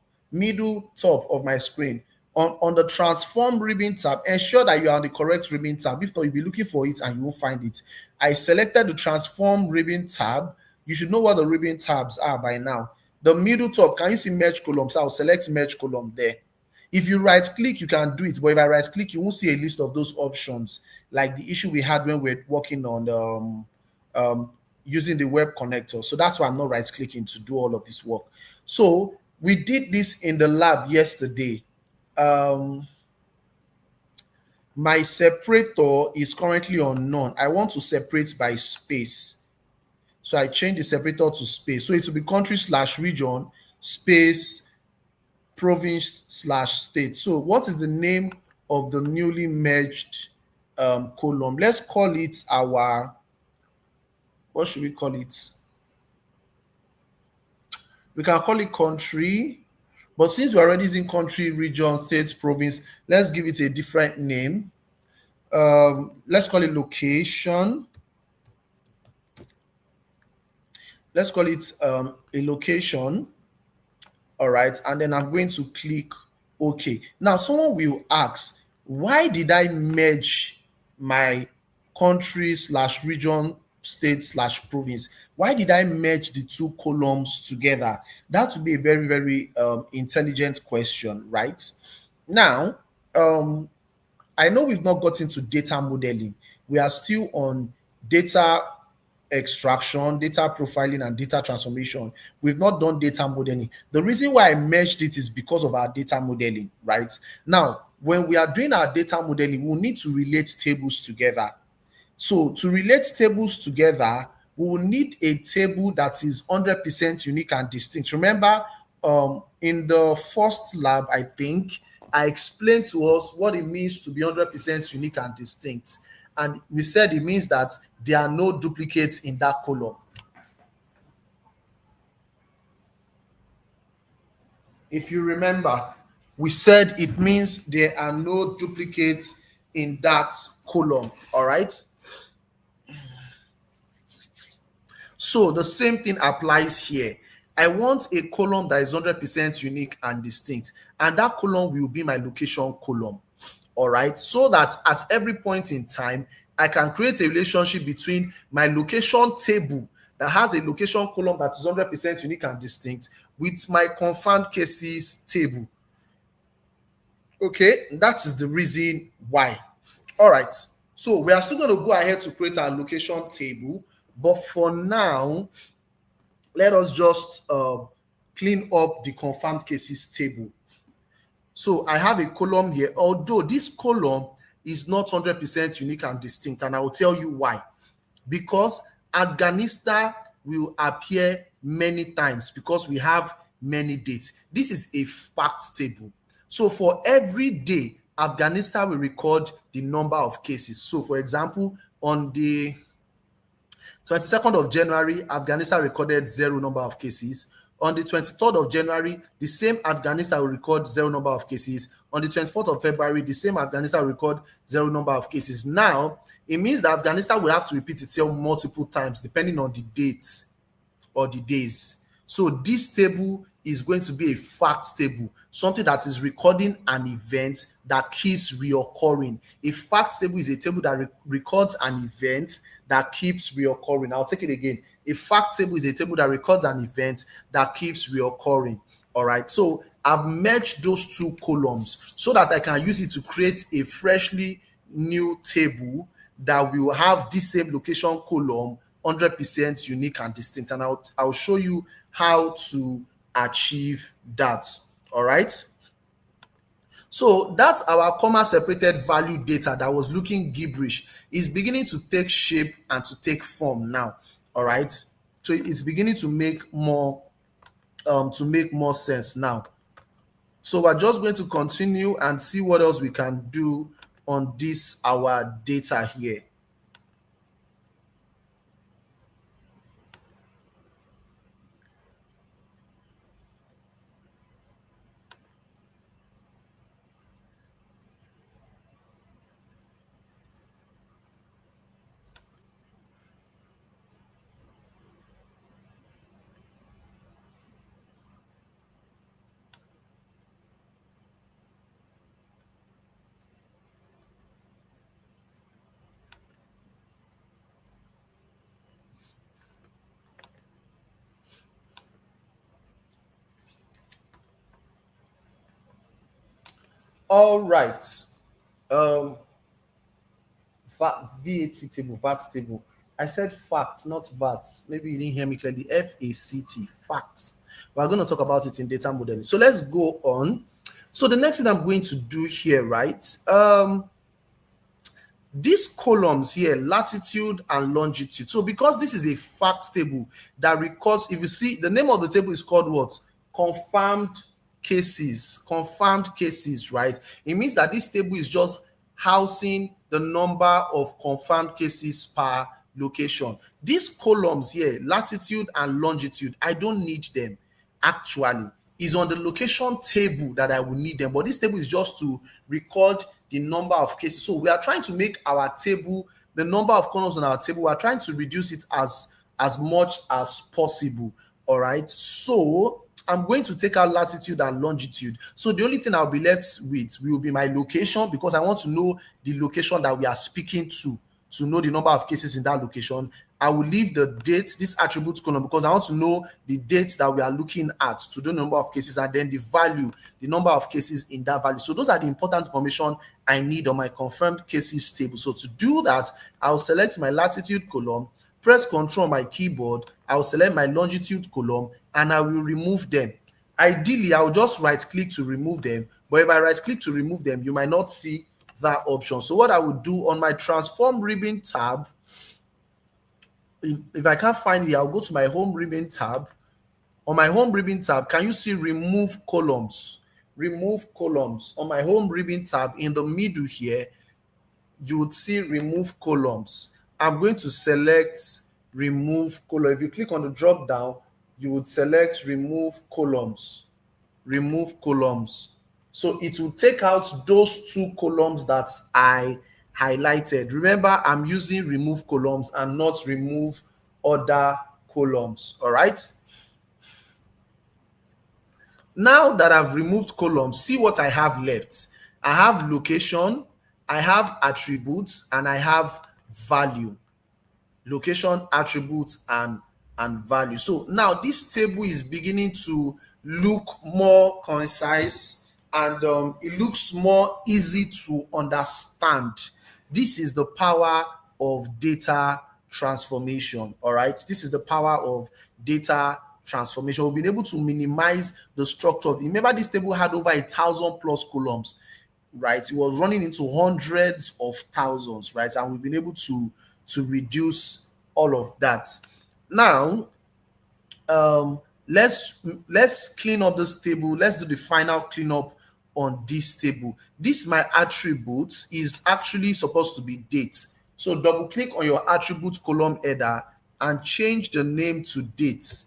of my screen. On the transform ribbon tab, ensure that you are on the correct ribbon tab. If not, you'll be looking for it and you won't find it. I selected the transform ribbon tab. You should know what the ribbon tabs are by now. The middle top, can you see merge columns? I'll select merge column there. If you right click, you can do it, but if I right click, you won't see a list of those options, like the issue we had when we're working on using the web connector. So that's why I'm not right clicking to do all of this work. So we did this in the lab yesterday. My separator is currently on none. I want to separate by space. So I change the separator to space. So it will be country/region space province/state. So what is the name of the newly merged column? Let's call it our, what should we call it? We can call it country, but since we're already using country, region, state, province, let's give it a different name. Let's call it location. Let's call it a location. All right, and then I'm going to click OK. Now, someone will ask, why did I merge my country/region, state/province? Why did I merge the two columns together? That would be a very, very intelligent question, right? Now, I know we've not got into data modeling. We are still on data extraction, data profiling, and data transformation. We've not done data modeling. The reason why I merged it is because of our data modeling, right? Now, when we are doing our data modeling, we'll need to relate tables together. So to relate tables together, we will need a table that is 100% unique and distinct. Remember, in the first lab, I think, I explained to us what it means to be 100% unique and distinct. And we said it means that there are no duplicates in that column. If you remember, we said it means there are no duplicates in that column. All right. So the same thing applies here. I want a column that is 100% unique and distinct, and that column will be my location column. All right, so that at every point in time, I can create a relationship between my location table that has a location column that is 100% unique and distinct with my confirmed cases table. Okay, that is the reason why. All right, so we are still going to go ahead to create our location table, but for now, let us just clean up the confirmed cases table. So I have a column here, although this column is not 100% unique and distinct, and I will tell you why. Because Afghanistan will appear many times because we have many dates. This is a fact table. So for every day, Afghanistan will record the number of cases. So for example, on the 22nd of January, Afghanistan recorded 0 number of cases. On the 23rd of January, the same Afghanistan will record 0 number of cases. On the 24th of February, the same Afghanistan will record 0 number of cases. Now, it means that Afghanistan will have to repeat itself multiple times depending on the dates or the days. So this table is going to be a fact table, something that is recording an event that keeps reoccurring. A fact table is a table that records an event that keeps reoccurring. I'll take it again. A fact table is a table that records an event that keeps reoccurring. All right. So I've merged those two columns so that I can use it to create a freshly new table that will have this same location column 100% unique and distinct. And I'll show you how to achieve that. All right. So that's our comma separated value data that was looking gibberish is beginning to take shape and to take form now. All right. So it's beginning to make more sense now. So we're just going to continue and see what else we can do on this our data here. All right. Um, VAT table, VAT table. I said fact, not VAT. Maybe you didn't hear me clearly. FACT, fact. We're going to talk about it in data modeling. So let's go on. So the next thing I'm going to do here, right? These columns here, latitude and longitude. So because this is a fact table that records, if you see, the name of the table is called what? Confirmed cases. Confirmed cases, right? It means that this table is just housing the number of confirmed cases per location. These columns here, latitude and longitude, I don't need them actually. Is on the location table that I will need them, but this table is just to record the number of cases. So we are trying to make our table, the number of columns on our table, we are trying to reduce it as much as possible. All right. So I'm going to take out latitude and longitude. So the only thing I'll be left with will be my location, because I want to know the location that we are speaking to know the number of cases in that location. I will leave the dates, this attribute column, because I want to know the dates that we are looking at to do the number of cases, and then the value, the number of cases in that value. So those are the important information I need on my confirmed cases table. So to do that, I'll select my latitude column, press Ctrl on my keyboard, I'll select my longitude column, and I will remove them. Ideally, I'll just right click to remove them, but if I right click to remove them, you might not see that option. So what I would do on my transform ribbon tab, if I can't find it, I'll go to my home ribbon tab. On my home ribbon tab, can you see remove columns? Remove columns. On my home ribbon tab in the middle here, you would see remove columns. I'm going to select remove column. If you click on the drop down, you would select remove columns. Remove columns. So it will take out those two columns that I highlighted. Remember, I'm using remove columns and not remove other columns. All right. Now that I've removed columns, see what I have left. I have location, I have attributes, and I have value. Location, attributes, and value. So now this table is beginning to look more concise, and it looks more easy to understand. This is the power of data transformation. All right, this is the power of data transformation. We've been able to minimize the structure. Remember, this table had over 1,000 plus columns, right? It was running into hundreds of thousands, right? And we've been able to reduce all of that. Now, let's clean up this table. Let's do the final cleanup on this table. This my attributes is actually supposed to be date. So double click on your attribute column header and change the name to date.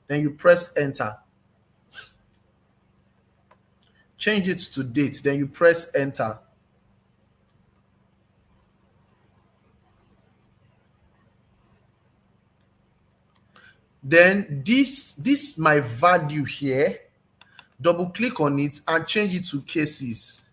Then you press enter. Change it to date. Then you press enter. Then this my value here, double click on it and change it to cases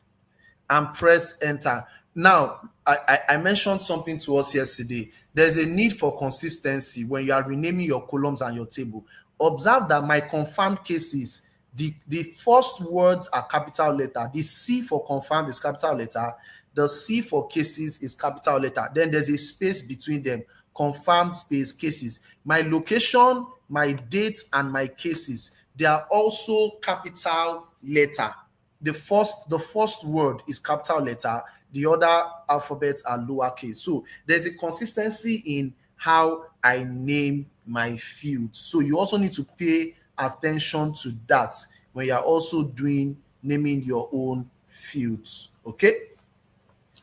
and press enter. Now, I mentioned something to us yesterday. There's a need for consistency when you are renaming your columns and your table. Observe that my confirmed cases, the first words are capital letter. The C for confirmed is capital letter. The C for cases is capital letter. Then there's a space between them. Confirmed space cases. My location, my date, and my cases, they are also capital letter. The first word is capital letter, the other alphabets are lowercase. So there's a consistency in how I name my fields. So you also need to pay attention to that when you're also doing naming your own fields. Okay.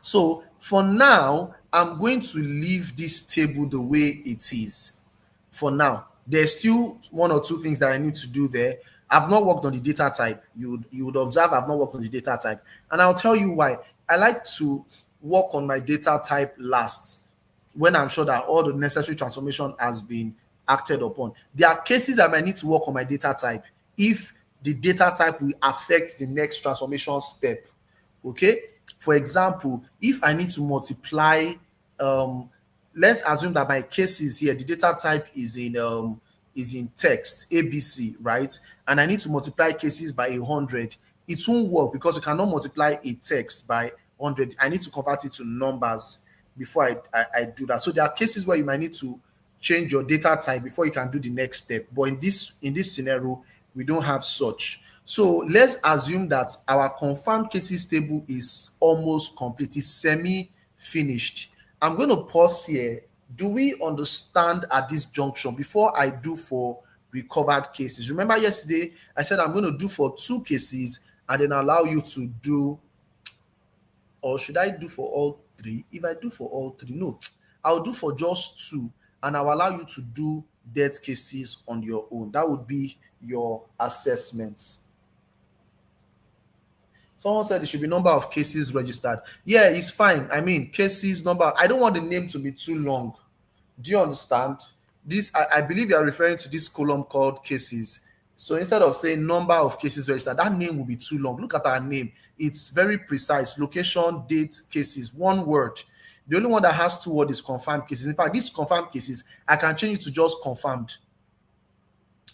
So for now, I'm going to leave this table the way it is. For now, there's still one or two things that I need to do there. I've not worked on the data type. You would observe I've not worked on the data type, and I'll tell you why. I like to work on my data type last when I'm sure that all the necessary transformation has been acted upon. There are cases I might need to work on my data type if the data type will affect the next transformation step. Okay. For example, if I need to multiply, um let's assume that my cases here, the data type is in text ABC, right? And I need to multiply cases by 100. It won't work because you cannot multiply a text by 100. I need to convert it to numbers before I do that. So there are cases where you might need to change your data type before you can do the next step. But in this scenario, we don't have such. So let's assume that our confirmed cases table is almost complete, it's semi-finished. I'm going to pause here. Do we understand at this junction before I do for recovered cases? Remember yesterday I said I'm going to do for 2 cases and then allow you to do, or should I do for all 3? If I do for all 3, no, I'll do for just 2 and I'll allow you to do death cases on your own. That would be your assessments. Someone said it should be number of cases registered. Yeah, it's fine. I mean, cases number. I don't want the name to be too long. Do you understand? This, I believe you are referring to this column called cases. So instead of saying number of cases registered, that name will be too long. Look at our name. It's very precise. Location, date, cases, one word. The only one that has 2 words is confirmed cases. In fact, these confirmed cases, I can change it to just confirmed.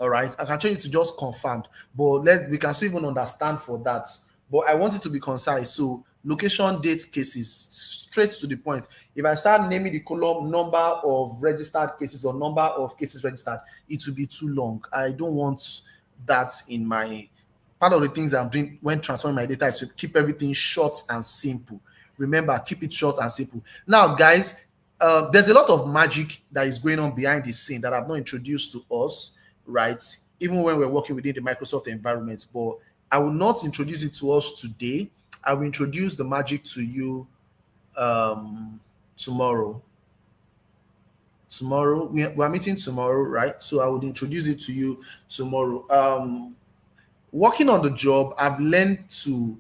All right, I can change it to just confirmed, but we can still even understand for that. But I want it to be concise. So location, date, cases, straight to the point. If I start naming the column number of registered cases or number of cases registered, it will be too long. I don't want that in my part of the things I'm doing when transforming my data is to keep everything short and simple. Remember, keep it short and simple. Now, guys, there's a lot of magic that is going on behind the scene that I've not introduced to us, right? Even when we're working within the Microsoft environment, but I will not introduce it to us today. I will introduce the magic to you tomorrow. Tomorrow, we are meeting tomorrow, right? So I would introduce it to you tomorrow. Working on the job, I've learned to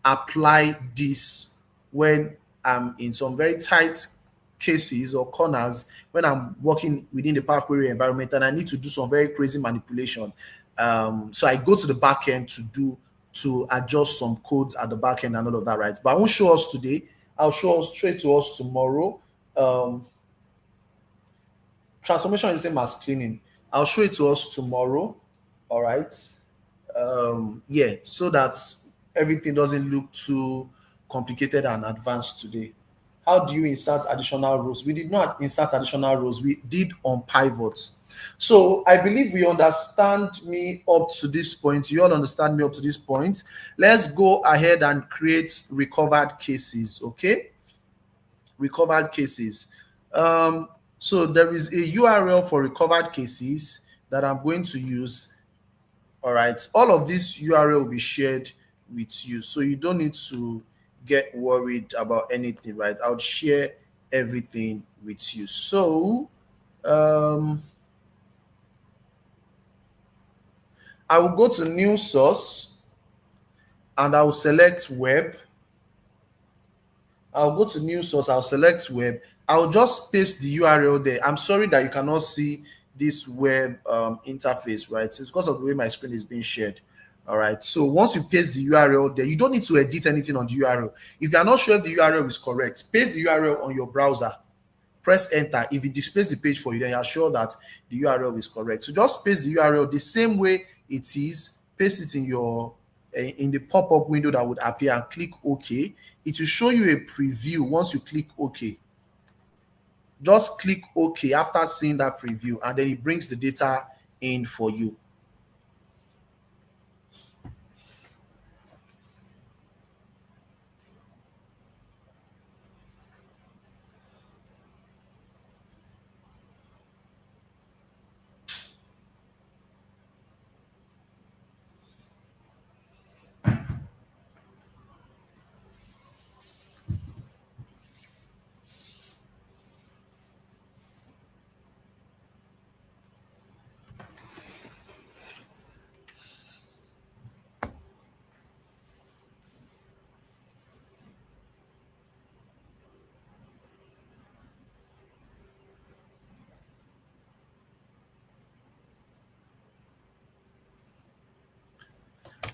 apply this when I'm in some very tight cases or corners, when I'm working within the Power Query environment and I need to do some very crazy manipulation. So I go to the back end to adjust some codes at the back end and all of that, right? But I won't show us today. I'll show us straight to us tomorrow. Transformation is the same as cleaning. I'll show it to us tomorrow. All right. Yeah, so that everything doesn't look too complicated and advanced today. How do you insert additional rows? We did not insert additional rows. We did on pivots. So I believe we understand me up to this point. You all understand me up to this point. Let's go ahead and create recovered cases. Okay, recovered cases. So there is a URL for recovered cases that I'm going to use. All right, all of this URL will be shared with you, so you don't need to get worried about anything, right? I'll share everything with you. So I will go to new source and I will select web. I'll go to new source, I'll select web. I'll just paste the URL there. I'm sorry that you cannot see this web interface, right? It's because of the way my screen is being shared. All right. So once you paste the URL there, you don't need to edit anything on the URL. If you are not sure if the URL is correct, paste the URL on your browser, press enter. If it displays the page for you, then you're sure that the URL is correct. So just paste the URL the same way it is, paste it in your in the pop-up window that would appear, and click OK. It will show you a preview. Once you click OK, just click OK after seeing that preview, and then it brings the data in for you.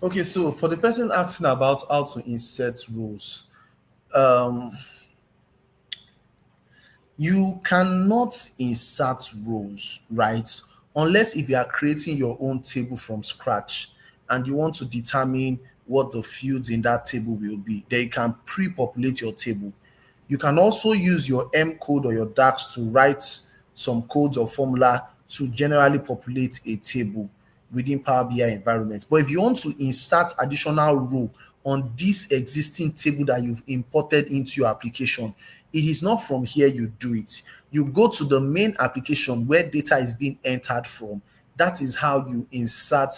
Okay, so for the person asking about how to insert rows, um, you cannot insert rows, right? Unless if you are creating your own table from scratch and you want to determine what the fields in that table will be, then you can pre-populate your table. You can also use your M code or your DAX to write some codes or formula to generally populate a table within Power BI environment. But if you want to insert additional row on this existing table that you've imported into your application, it is not from here you do it. You go to the main application where data is being entered from. That is how you insert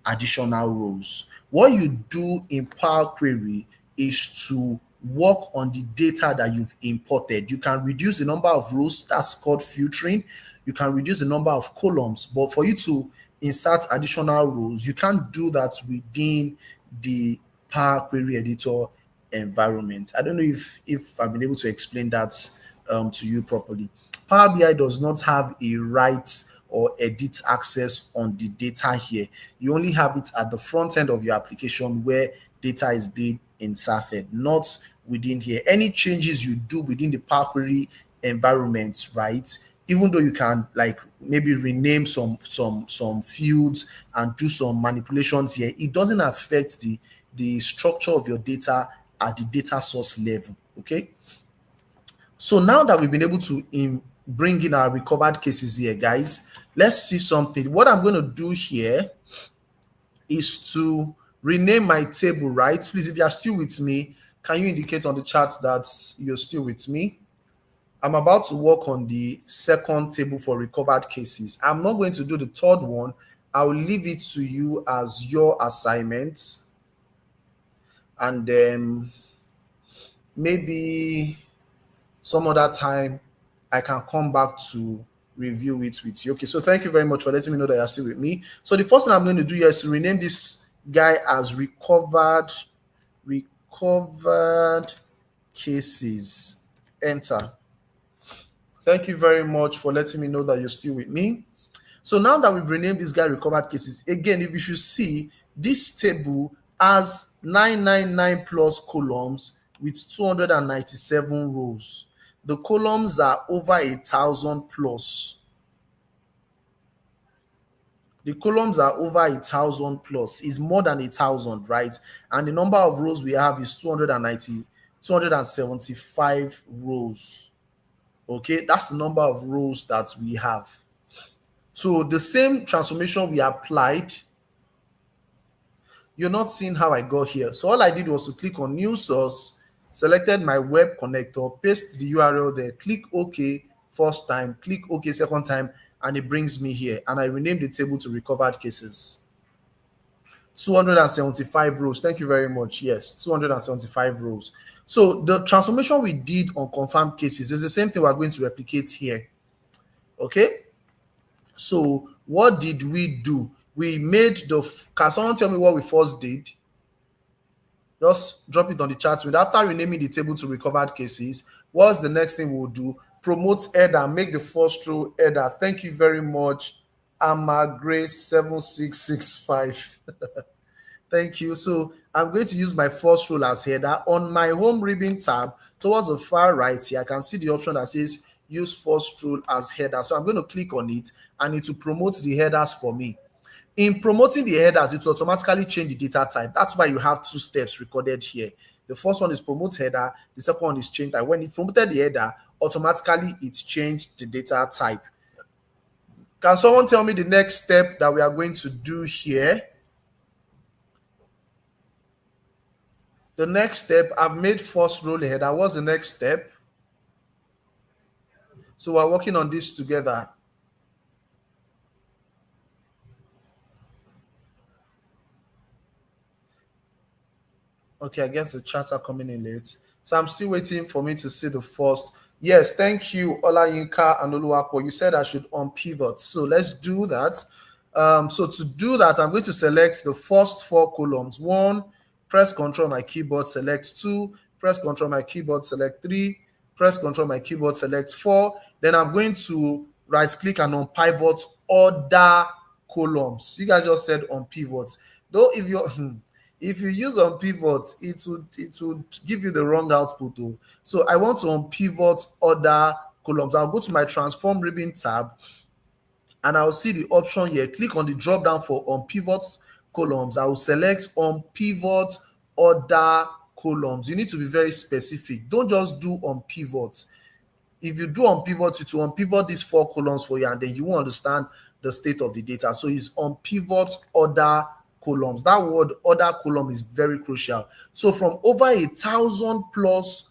additional rows. What you do in Power Query is to work on the data that you've imported. You can reduce the number of rows, that's called filtering. You can reduce the number of columns, but for you to insert additional rows, you can't do that within the Power Query editor environment. I don't know if I've been able to explain that to you properly. Power BI does not have a write or edit access on the data here. You only have it at the front end of your application where data is being inserted, not within here. Any changes you do within the Power Query environment, right? Even though you can like maybe rename some fields and do some manipulations here, it doesn't affect the structure of your data at the data source level. Okay. So now that we've been able to bring in our recovered cases here, guys, let's see something. What I'm going to do here is to rename my table, right? Please, if you are still with me, can you indicate on the chat that you're still with me? I'm about to work on the second table for recovered cases. I'm not going to do the third one. I'll leave it to you as your assignment. And then maybe some other time I can come back to review it with you. Okay, so thank you very much for letting me know that you're still with me. So the first thing I'm going to do here is to rename this guy as recovered cases. Enter. Thank you very much for letting me know that you're still with me. So now that we've renamed this guy recovered cases, again, if you should see, this table has 999 plus columns with 297 rows. The columns are over 1,000 plus. The columns are over 1,000 plus. It's more than 1,000, right? And the number of rows we have is 275 rows. Okay, that's the number of rows that we have. So the same transformation we applied, you're not seeing how I got here. So all I did was to click on new source, selected my web connector, paste the URL there, click OK first time, click OK second time, and it brings me here. And I renamed the table to recovered cases. 275 rows. Thank you very much. Yes, 275 rows. So the transformation we did on confirmed cases is the same thing we're going to replicate here. Okay. So what did we do? We made can someone tell me what we first did? Just drop it on the chat with. After renaming the table to recovered cases, what's the next thing we'll do? promote header, make the first row header. Thank you very much, Amagrace7665. Thank you. So I'm going to use my first row as header. On my home ribbon tab, towards the far right here, I can see the option that says use first row as header. So I'm going to click on it and it will promote the headers for me. In promoting the headers, it will automatically change the data type. That's why you have two steps recorded here. The first one is promote header. The second one is change type. When it promoted the header, automatically it changed the data type. Can someone tell me the next step that we are going to do here? The next step, I've made first row header. What's the next step? So we're working on this together. Okay, I guess the chats are coming in late. So I'm still waiting for me to see the first. Yes, thank you, Olayinka and Oluwapo. You said I should unpivot. So let's do that. So to do that, I'm going to select the first four columns. One, press Control my keyboard, select two, press Control my keyboard, select three, press Control my keyboard, select four. Then I'm going to right click and unpivot other columns. You guys just said unpivot. Though if you use unpivot, it would give you the wrong output though. So I want to unpivot other columns. I'll go to my transform ribbon tab and I'll see the option here. Click on the drop down for unpivot columns. I will select unpivot other columns. You need to be very specific. Don't just do unpivot. If you do unpivot, it will unpivot these four columns for you, and then you will understand the state of the data. So it's unpivot other columns. That word other column is very crucial. So from over 1,000 plus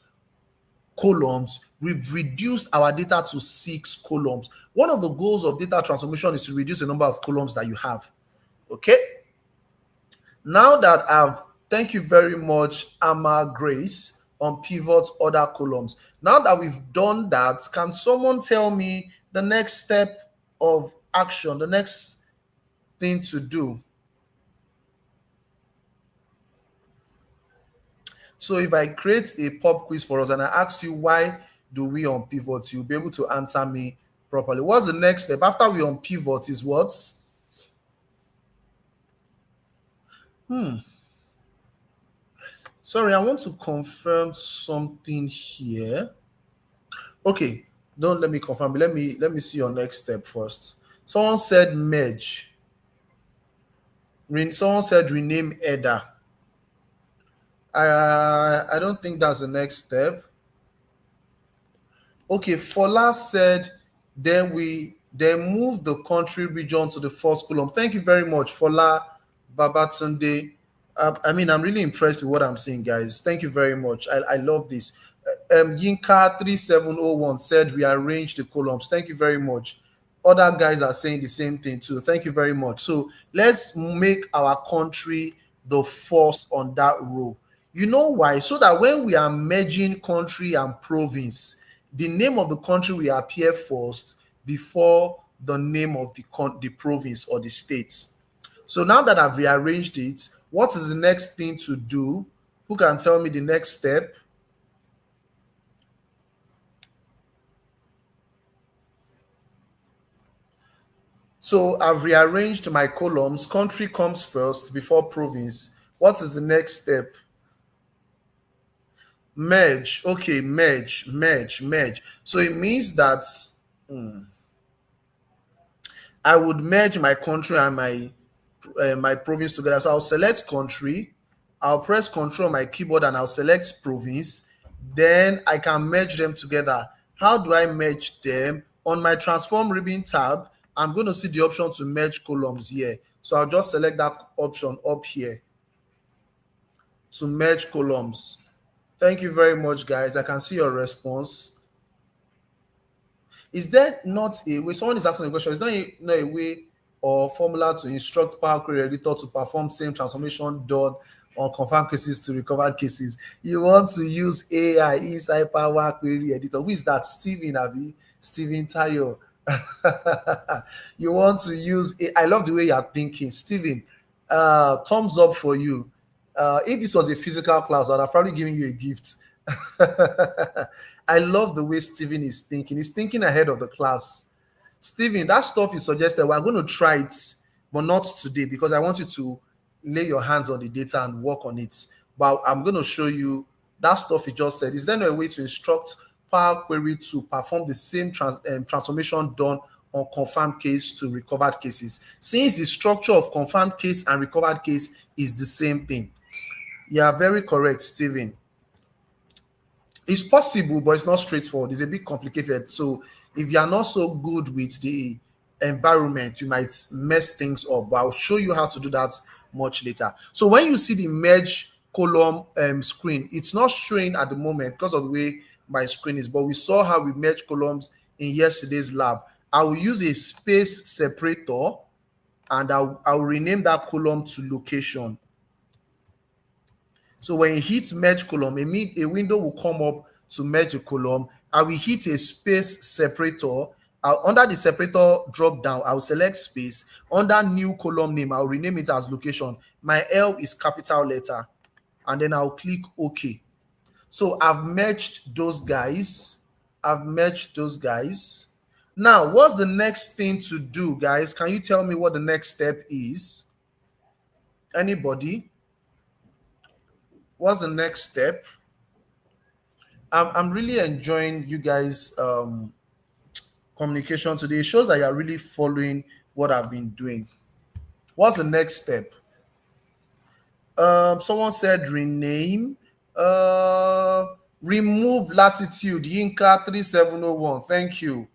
columns, we've reduced our data to 6 columns. One of the goals of data transformation is to reduce the number of columns that you have. Okay. Now that thank you very much, Amma Grace, on pivot other columns. Now that we've done that, can someone tell me the next step of action, the next thing to do? So if I create a pop quiz for us and I ask you why do we unpivot, you'll be able to answer me properly. What's the next step after we unpivot is what? Sorry, I want to confirm something here. Okay, don't let me confirm. Let me see your next step first. Someone said merge. Someone said rename header. I don't think that's the next step. Okay, Fola said then move the country region to the first column. Thank you very much, Fola Babatunde. I'm really impressed with what I'm seeing, guys. Thank you very much. I love this. Yinka3701 said rearrange the columns. Thank you very much. Other guys are saying the same thing too. Thank you very much. So let's make our country the first on that row. You know why? So that when we are merging country and province, the name of the country will appear first before the name of the province or the state. So now that I've rearranged it, what is the next thing to do? Who can tell me the next step? So I've rearranged my columns. Country comes first before province. What is the next step? Merge. Okay, merge. So it means that I would merge my country and my province together. So I'll select country, I'll press Control on my keyboard and I'll select province. Then I can merge them together. How do I merge them? On my transform ribbon tab, I'm going to see the option to merge columns here. So I'll just select that option up here to merge columns. Thank you very much, guys. I can see your response. Is there not a way? Someone is asking a question. Is there not a way or formula to instruct Power Query Editor to perform same transformation done on confirmed cases to recovered cases? You want to use AI inside Power Query Editor. Who is that? Steven Abi? Steven Tayo. You want to use I love the way you're thinking. Steven, thumbs up for you. If this was a physical class, I'd have probably given you a gift. I love the way Stephen is thinking. He's thinking ahead of the class. Stephen, that stuff you suggested, we're going to try it, but not today because I want you to lay your hands on the data and work on it. But I'm going to show you that stuff you just said. Is there no way to instruct Power Query to perform the same transformation done on confirmed case to recovered cases? Since the structure of confirmed case and recovered case is the same thing. You are very correct, Stephen. It's possible, but it's not straightforward. It's a bit complicated. So if you are not so good with the environment, you might mess things up. But I'll show you how to do that much later. So when you see the merge column screen, it's not showing at the moment because of the way my screen is, but we saw how we merge columns in yesterday's lab. I will use a space separator and I'll rename that column to location. So when you hit merge column, a window will come up to merge a column. I will hit a space separator. Under the separator drop down, I'll select space. Under new column name, I'll rename it as location. My L is capital letter. And then I'll click OK. So I've merged those guys. Now, what's the next thing to do, guys? Can you tell me what the next step is? Anybody? What's the next step? I'm really enjoying you guys' communication today. It shows that you're really following what I've been doing. What's the next step? Someone said rename. Remove latitude. Yinka 3701. Thank you.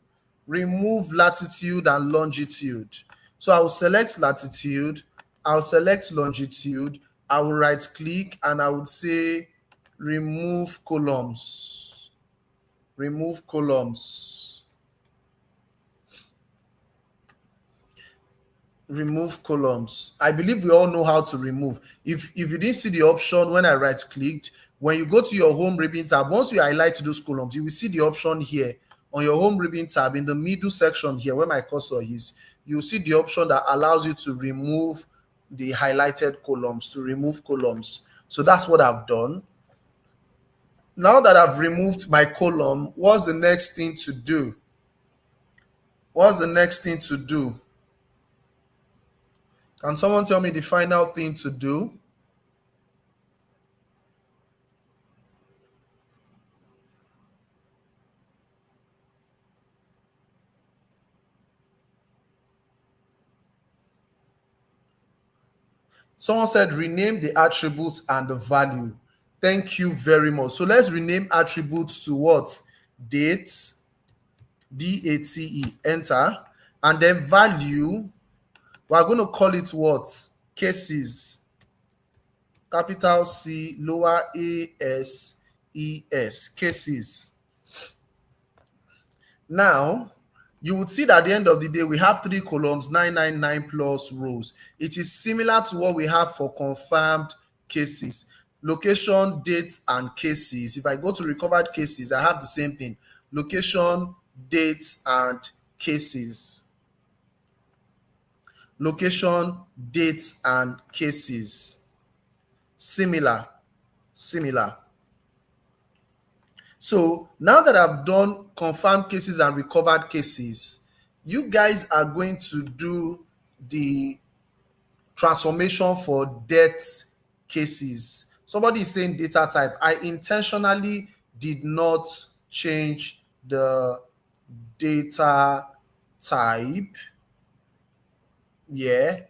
Remove latitude and longitude. So I will select latitude. I'll select longitude. I will right click and I would say remove columns. Remove columns. Remove columns. I believe we all know how to remove. If you didn't see the option when I right clicked, when you go to your home ribbon tab, once you highlight those columns, you will see the option here on your home ribbon tab in the middle section here where my cursor is. You'll see the option that allows you to remove the highlighted columns, to remove columns. So that's what I've done. Now that I've removed my column, what's the next thing to do? What's the next thing to do? Can someone tell me the final thing to do? Someone said rename the attributes and the value. Thank you very much. So let's rename attributes to what? Date, D-A-T-E, enter. And then value, we're going to call it what? Cases. Capital C, lower A-S-E-S, cases. Now, you would see that at the end of the day, we have 3 columns, 999 plus rows. It is similar to what we have for confirmed cases. Location, date, and cases. If I go to recovered cases, I have the same thing. Location, date, and cases. Location, date, and cases. Similar. So now that I've done confirmed cases and recovered cases, you guys are going to do the transformation for death cases. Somebody is saying data type. I intentionally did not change the data type. Yeah.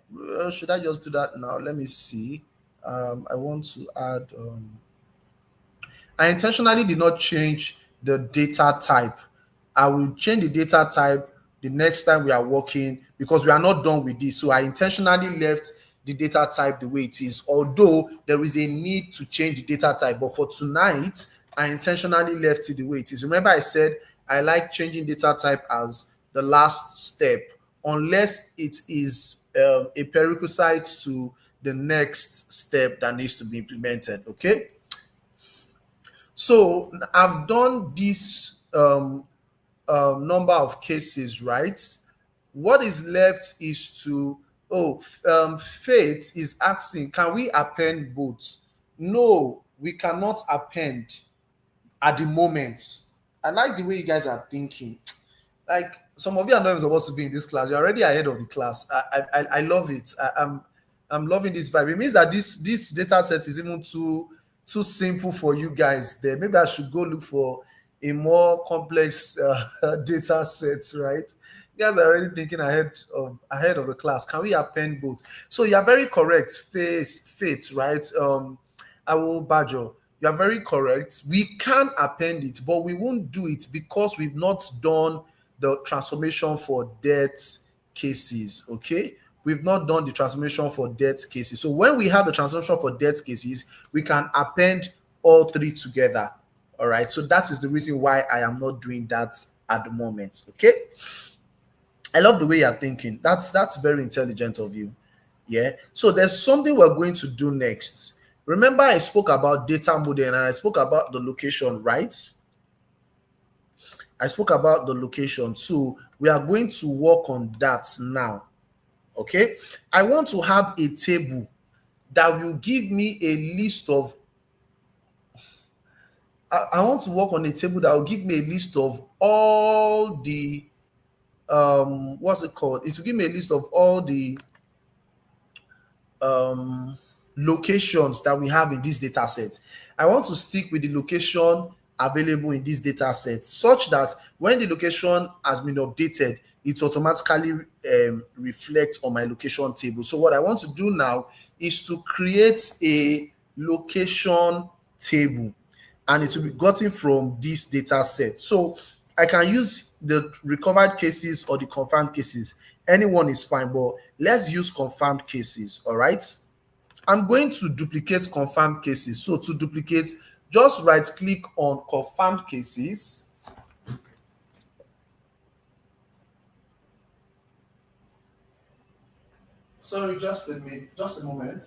Should I just do that now? Let me see. I want to add... I intentionally did not change the data type. I will change the data type the next time we are working because we are not done with this. So I intentionally left the data type the way it is, although there is a need to change the data type. But for tonight, I intentionally left it the way it is. Remember I said I like changing data type as the last step, unless it is a prerequisite to the next step that needs to be implemented, okay? So I've done this number of cases, right? What is left is to, Faith is asking, can we append both? No, we cannot append. at the moment. I like the way you guys are thinking. Like some of you are not even supposed to be in this class. You're already ahead of the class. I love it. I'm loving this vibe. It means that this data set is even too simple for you guys. There, maybe I should go look for a more complex data set, right? You guys are already thinking ahead of the class. Can we append both? So you are very correct. Faith, right? I will badger. You are very correct. We can append it, but we won't do it because we've not done the transformation for debt cases. Okay, we've not done the transformation for debt cases. So when we have the transformation for debt cases, we can append all three together. All right, so that is the reason why I am not doing that at the moment. Okay, I love the way you're thinking. That's very intelligent of you. Yeah, so there's something we're going to do next. Remember I spoke about data modeling and I spoke about the location, right? I spoke about the location. So we are going to work on that now. Okay. I want to have a table that will give me a list of, I want to work on a table that will give me a list of all the, what's it called? It will give me a list of all the um, locations that we have in this data set. I want to stick with the location available in this data set such that when the location has been updated, it automatically reflects on my location table. So what I want to do now is to create a location table and it will be gotten from this data set. So I can use the recovered cases or the confirmed cases. Anyone is fine, but let's use confirmed cases. All right. I'm going to duplicate confirmed cases. So to duplicate, just right click on confirmed cases. Sorry, just a moment.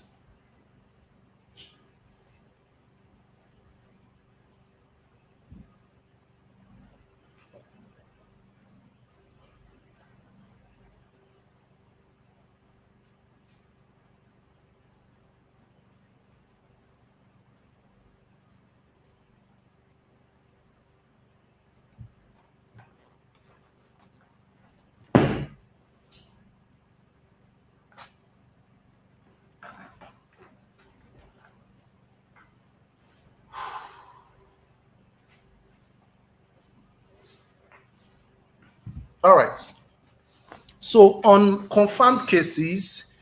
All right. So on confirmed cases,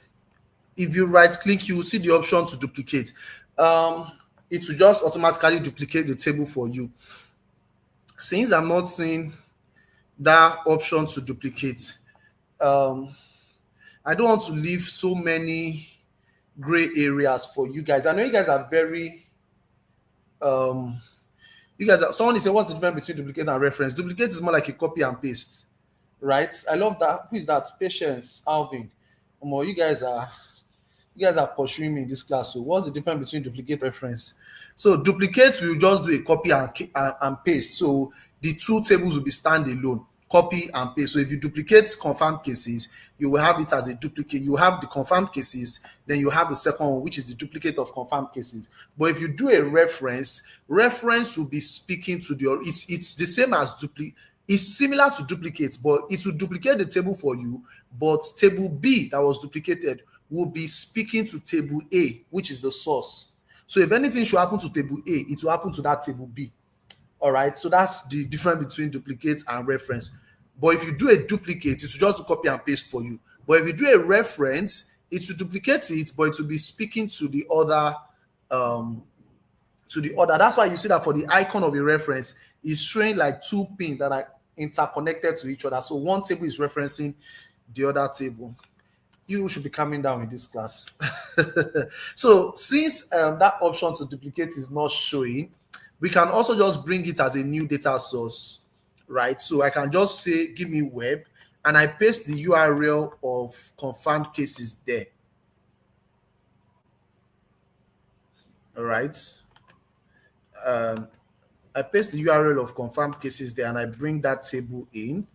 if you right click, you will see the option to duplicate. It will just automatically duplicate the table for you. Since I'm not seeing that option to duplicate, um, I don't want to leave so many gray areas for you guys. I know you guys are very um you guys are, someone is saying what's the difference between duplicate and reference? Duplicate is more like a copy and paste, right? I love that. Who is that? Patience, Alvin. You guys are pursuing me in this class. So what's the difference between duplicate reference? So duplicate will just do a copy and paste. So the two tables will be standalone, copy and paste. So if you duplicate confirmed cases, you will have it as a duplicate. You have the confirmed cases, then you have the second one, which is the duplicate of confirmed cases. But if you do a reference will be speaking to the, it's the same as duplicate. It's similar to duplicate, but it will duplicate the table for you. But table B that was duplicated will be speaking to table A, which is the source. So if anything should happen to table A, it will happen to that table B. All right. So that's the difference between duplicate and reference. But if you do a duplicate, it will just copy and paste for you. But if you do a reference, it will duplicate it, but it will be speaking to the other That's why you see that for the icon of a reference is showing like two pins that are interconnected to each other. So one table is referencing the other table. You should be coming down in this class. So since that option to duplicate is not showing, we can also just bring it as a new data source, right? So I can just say, give me web, and I paste the URL of confirmed cases there. All right. Um, I paste the URL of confirmed cases there and I bring that table in.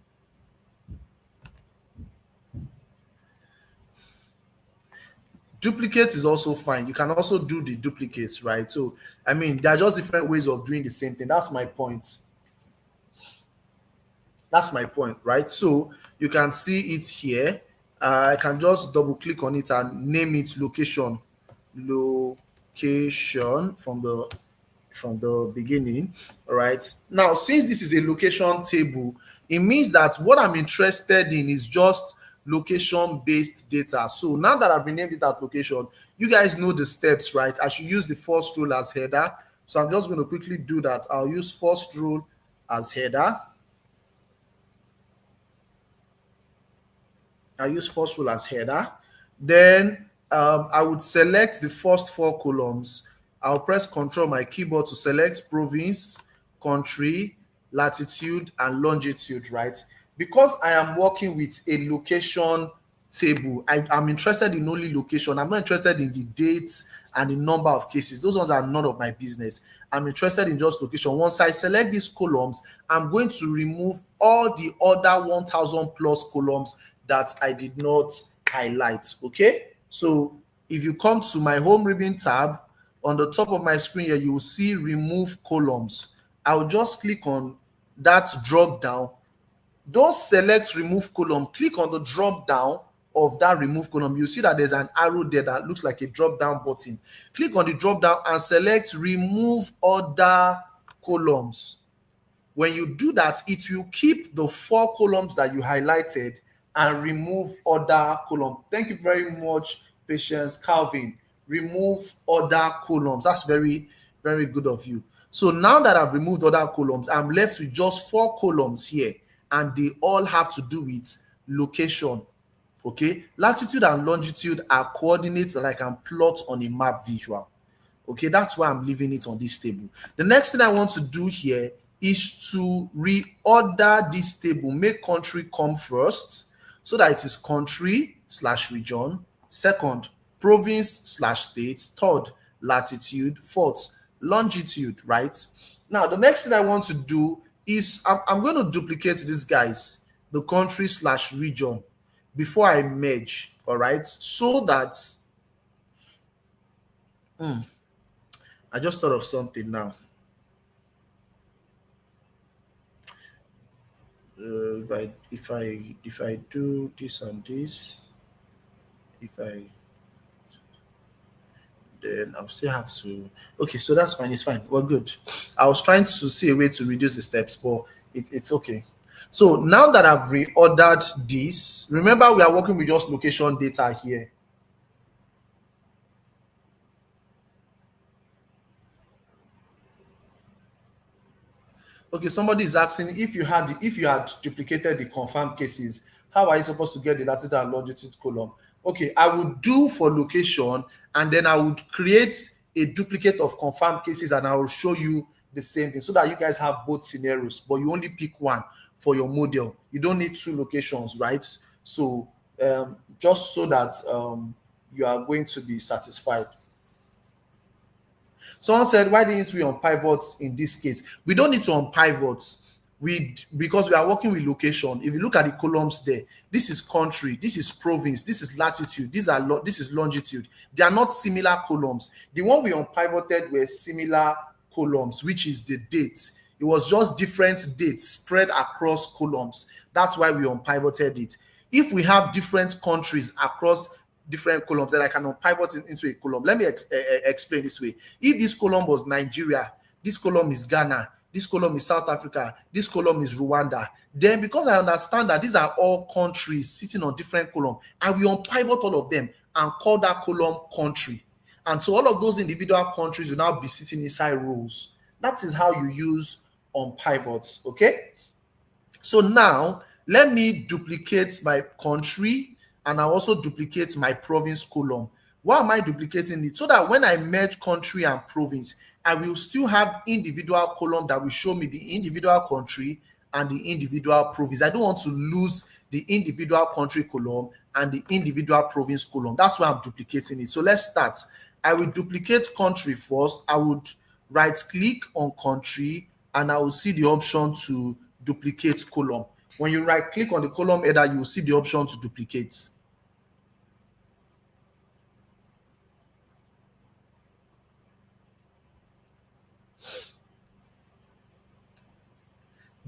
Duplicate is also fine. You can also do the duplicates, right? So, I mean, there are just different ways of doing the same thing. That's my point. That's my point, right? So you can see it here. I can just double click on it and name it location. Location from the beginning. All right. Now, since this is a location table, it means that what I'm interested in is just location based data. So now that I've renamed it as location, you guys know the steps, right? I should use the first rule as header. So I'm just going to quickly do that. I'll use first rule as header. I use first rule as header. Then I would select the first four columns. I'll press Control my keyboard to select province, country, latitude, and longitude, right? Because I am working with a location table, I'm interested in only location. I'm not interested in the dates and the number of cases. Those ones are none of my business. I'm interested in just location. Once I select these columns, I'm going to remove all the other 1,000 plus columns that I did not highlight. Okay, so if you come to my home ribbon tab on the top of my screen here, you will see remove columns. I'll just click on that drop down. Don't select remove column, click on the drop down of that remove column. You see that there's an arrow there that looks like a drop down button. Click on the drop down and select remove other columns. When you do that, it will keep the four columns that you highlighted and remove other columns. Thank you very much, Patience Calvin. Remove other columns. That's very, very good of you. So now that I've removed other columns, I'm left with just four columns here, and they all have to do with location. Okay, latitude and longitude are coordinates that I can plot on a map visual. Okay, that's why I'm leaving it on this table. The next thing I want to do here is to reorder this table. Make country come first so that it is country slash region. Second, province slash state. Third, latitude. Fourth, longitude, right? Now, the next thing I want to do is I'm going to duplicate these guys, the country slash region, before I merge, all right? So that, I just thought of something now. If I do this and this, then I'll still have to. Okay, so that's fine. It's fine. We're good. I was trying to see a way to reduce the steps, but it's okay. So now that I've reordered this, remember we are working with just location data here. Okay, somebody is asking if you had duplicated the confirmed cases, how are you supposed to get the latitude and longitude column? Okay, I would do for location, and then I would create a duplicate of confirmed cases, and I will show you the same thing so that you guys have both scenarios, but you only pick one for your model. You don't need two locations, right? So just so that you are going to be satisfied. Someone said, why didn't we on pivots in this case? We don't need to on pivots because we are working with location. If you look at the columns there, this is country, this is province, this is latitude, this is longitude. They are not similar columns. The one we on pivoted were similar columns, which is the dates. It was just different dates spread across columns. That's why we on pivoted it. If we have different countries across different columns, that I can pivot into a column. Let me explain this way. If this column was Nigeria, this column is Ghana, this column is South Africa, this column is Rwanda, then because I understand that these are all countries sitting on different columns, I will unpivot all of them and call that column country. And so all of those individual countries will now be sitting inside rows. That is how you use unpivots, okay? So now let me duplicate my country, and I also duplicate my province column. Why am I duplicating it? So that when I merge country and province, I will still have individual column that will show me the individual country and the individual province. I don't want to lose the individual country column and the individual province column. That's why I'm duplicating it. So let's start. I will duplicate country first. I would right click on country, and I will see the option to duplicate column. When you right click on the column header, you will see the option to duplicate.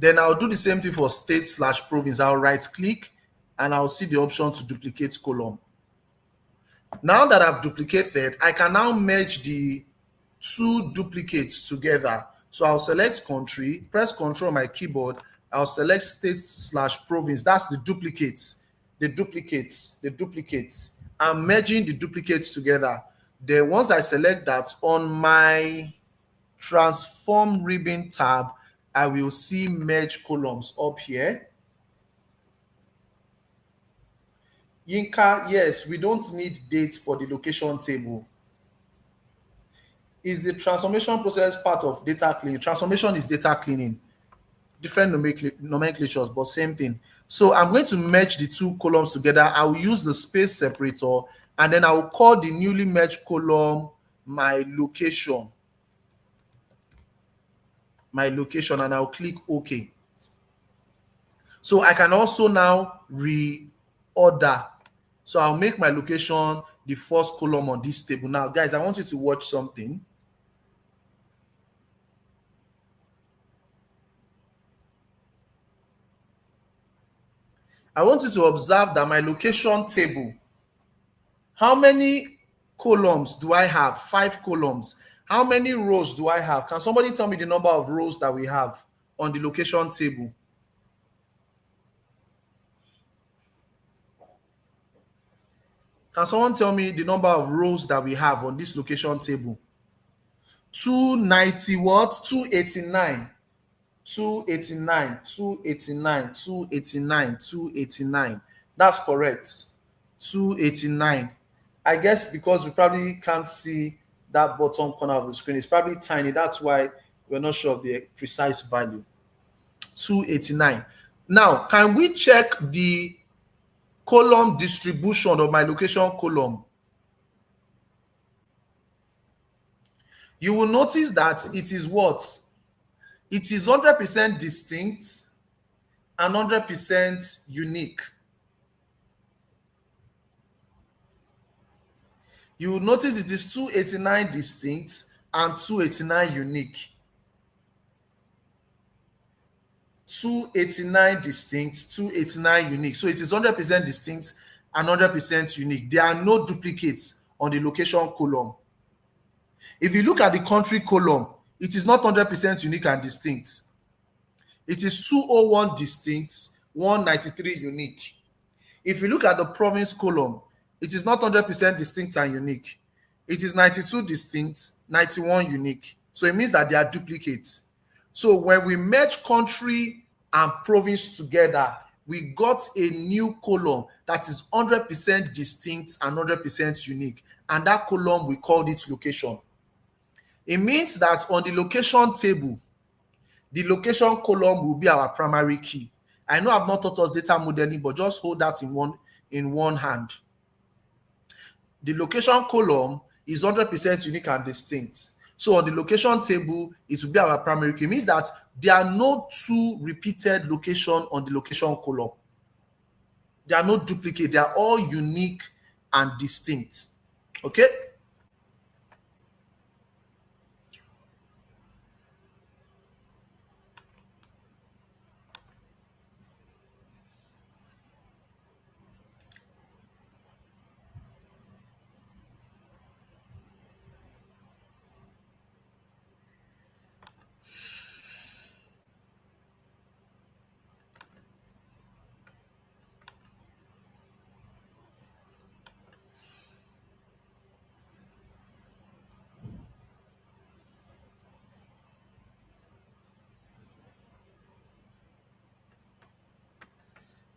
Then I'll do the same thing for state/province. I'll right click and I'll see the option to duplicate column. Now that I've duplicated, I can now merge the two duplicates together. So I'll select country, press Ctrl on my keyboard. I'll select state/province. That's the duplicates, the duplicates, the duplicates. I'm merging the duplicates together. Then once I select that, on my transform ribbon tab, I will see merge columns up here. Yinka, yes, we don't need date for the location table. Is the transformation process part of data cleaning? Transformation is data cleaning. Different nomenclatures, but same thing. So I'm going to merge the two columns together. I will use the space separator, and then I will call the newly merged column my location. My location, and I'll click OK. So I can also now reorder. So I'll make my location the first column on this table. Now, guys, I want you to watch something. I want you to observe that my location table, how many columns do I have? 5 columns. How many rows do I have? Can somebody tell me the number of rows that we have on the location table? Can someone tell me the number of rows that we have on this location table? 290 what? 289. 289, 289, 289, 289. That's correct. 289. I guess because we probably can't see that bottom corner of the screen. It's probably tiny. That's why we're not sure of the precise value. 289. Now, can we check the column distribution of my location column? You will notice that it is what? It is 100% distinct and 100% unique. You will notice it is 289 distinct and 289 unique. 289 distinct, 289 unique. So it is 100% distinct and 100% unique. There are no duplicates on the location column. If you look at the country column, it is not 100% unique and distinct. It is 201 distinct, 193 unique. If you look at the province column, it is not 100% distinct and unique. It is 92 distinct, 91 unique. So it means that they are duplicates. So when we merge country and province together, we got a new column that is 100% distinct and 100% unique. And that column, we called it location. It means that on the location table, the location column will be our primary key. I know I've not taught us data modeling, but just hold that in one hand. The location column is 100% unique and distinct. So on the location table, it will be our primary key. It means that there are no two repeated locations on the location column. There are no duplicates. They are all unique and distinct. Okay?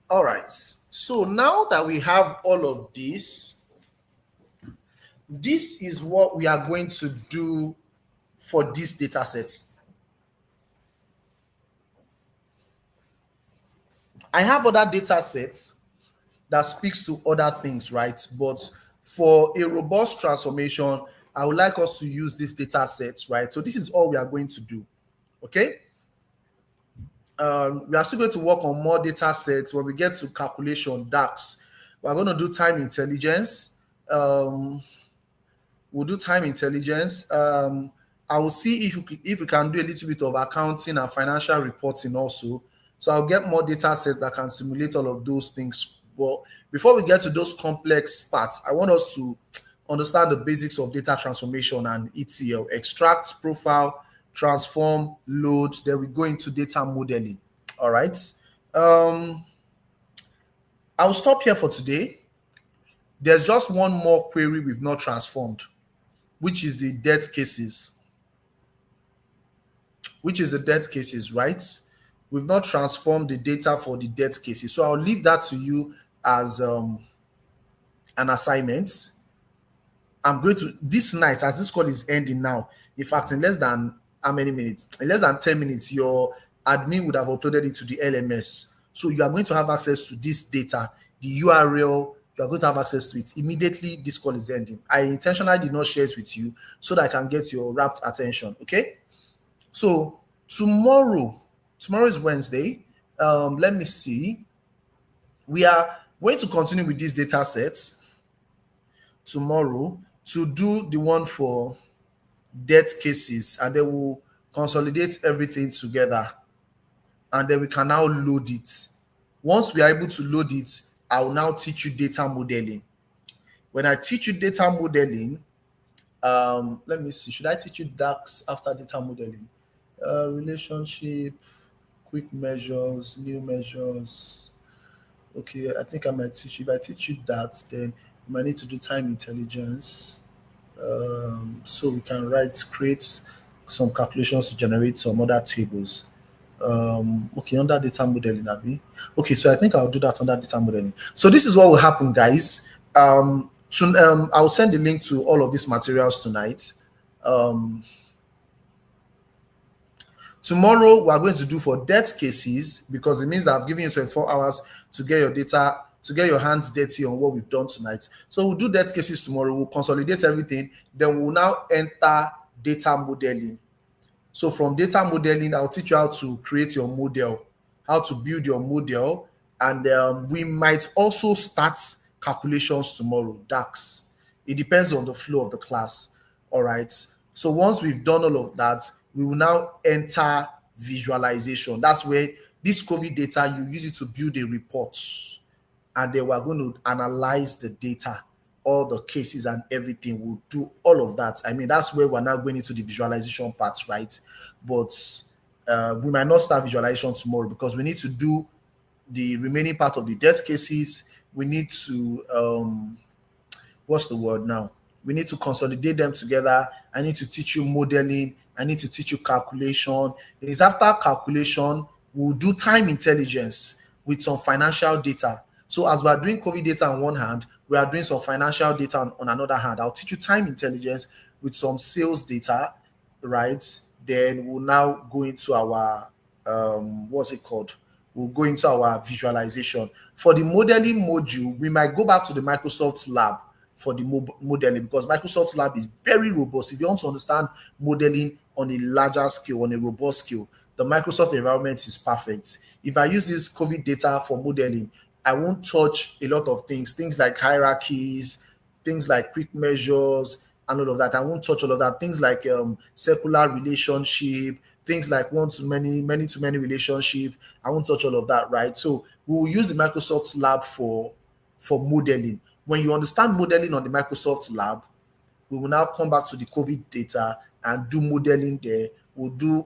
All right. So now that we have all of this, this is what we are going to do for this data set. I have other data sets that speaks to other things, right? But for a robust transformation, I would like us to use this data sets, right? So this is all we are going to do, okay? We are still going to work on more data sets when we get to calculation, DAX. We're going to do time intelligence. We'll do time intelligence. I will see if we can do a little bit of accounting and financial reporting also. So I'll get more data sets that can simulate all of those things. But before we get to those complex parts, I want us to understand the basics of data transformation and ETL: extract, profile, transform, load. Then we go into data modeling. All right. Um, I'll stop here for today. There's just one more query we've not transformed, which is the debt cases. Right? We've not transformed the data for the debt cases. So I'll leave that to you as an assignment. I'm going to, this night, as this call is ending now, in fact, in less than how many minutes? In less than 10 minutes, your admin would have uploaded it to the LMS. So you are going to have access to this data, the URL, you are going to have access to it immediately this call is ending. I intentionally did not share it with you so that I can get your rapt attention. Okay. So tomorrow is Wednesday. Let me see. We are going to continue with these data sets tomorrow to do the one for debt cases, and then we'll consolidate everything together, and then we can now load it. Once we are able to load it, I will now teach you data modeling. When I teach you data modeling, let me see, should I teach you DAX after data modeling? Relationship, quick measures, new measures. Okay, I think I might teach you. If I teach you that, then you might need to do time intelligence. So we can create some calculations to generate some other tables. Okay, under data modeling, Abby. Okay, so I think I'll do that under data modeling. So this is what will happen, guys. I'll send the link to all of these materials tonight. Tomorrow, we are going to do for debt cases, because it means that I've given you 24 hours to get your data, to get your hands dirty on what we've done tonight. So we'll do debt cases tomorrow. We'll consolidate everything. Then we'll now enter data modeling. So from data modeling, I'll teach you how to create your model, how to build your model. And we might also start calculations tomorrow, DAX. It depends on the flow of the class. All right. So once we've done all of that, we will now enter visualization. That's where this COVID data, you use it to build a report. And then we're going to analyze the data, all the cases and everything. We'll do all of that. I mean, that's where we're now going into the visualization part, right? But we might not start visualization tomorrow because we need to do the remaining part of the debt cases. We need to, what's the word now? We need to consolidate them together. I need to teach you modeling. I need to teach you calculation. It is after calculation, we'll do time intelligence with some financial data. So as we are doing COVID data on one hand, we are doing some financial data on another hand. I'll teach you time intelligence with some sales data, right? Then we'll now go into our, what's it called? We'll go into our visualization. For the modeling module, we might go back to the Microsoft lab for the modeling, because Microsoft lab is very robust. If you want to understand modeling on a larger scale, on a robust scale, the Microsoft environment is perfect. If I use this COVID data for modeling, I won't touch a lot of things like hierarchies, things like quick measures, and all of that. I won't touch all of that. Things like circular relationship, things like one-to-many, many-to-many relationship. I won't touch all of that, right? So we will use the Microsoft lab for modeling. When you understand modeling on the Microsoft lab, we will now come back to the COVID data and do modeling there. We'll do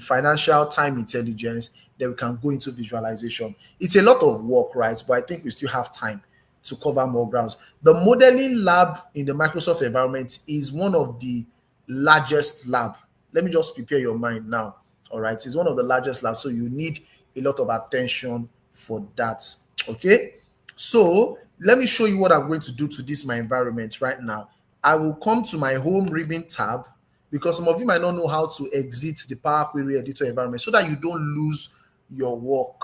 financial time intelligence. Then we can go into visualization. It's a lot of work, right? But I think we still have time to cover more grounds. The modeling lab in the Microsoft environment is one of the largest lab. Let me just prepare your mind now. All right. It's one of the largest labs. So you need a lot of attention for that. Okay. So let me show you what I'm going to do to this my environment right now. I will come to my home ribbon tab, because some of you might not know how to exit the Power Query Editor environment so that you don't lose your work.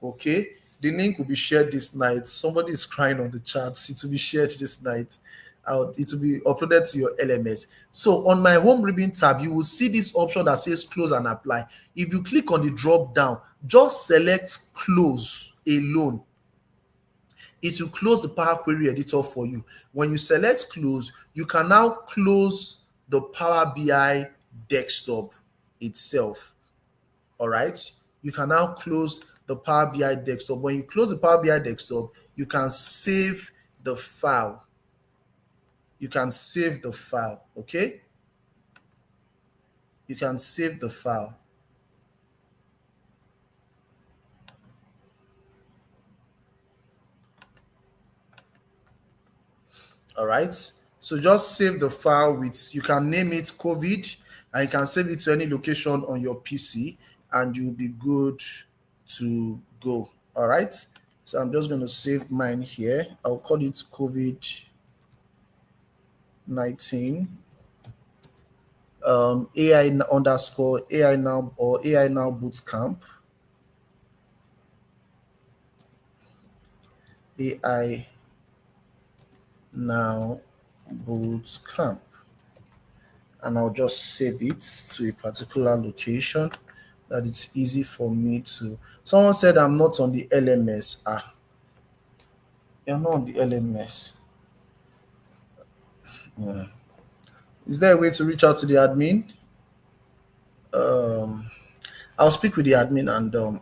Okay, the link will be shared this night. Somebody is crying on the chat. It will be shared this night. It will be uploaded to your LMS. So on my home ribbon tab, you will see this option that says close and apply. If you click on the drop down, just select close alone. It will close the Power Query Editor for you. When you select close, you can now close the Power BI desktop itself. All right. You can now close the Power BI desktop. When you close the Power BI desktop, you can save the file. You can save the file. Okay. You can save the file. All right. So just save the file with, you can name it COVID, and you can save it to any location on your PC, and you'll be good to go. All right. So I'm just going to save mine here. I'll call it COVID 19 AI underscore AI now, or AI now bootcamp. AI now bootcamp. And I'll just save it to a particular location that it's easy for me to. Someone said I'm not on the LMS. Ah, you're not on the LMS. Yeah. Is there a way to reach out to the admin? Um, I'll speak with the admin, and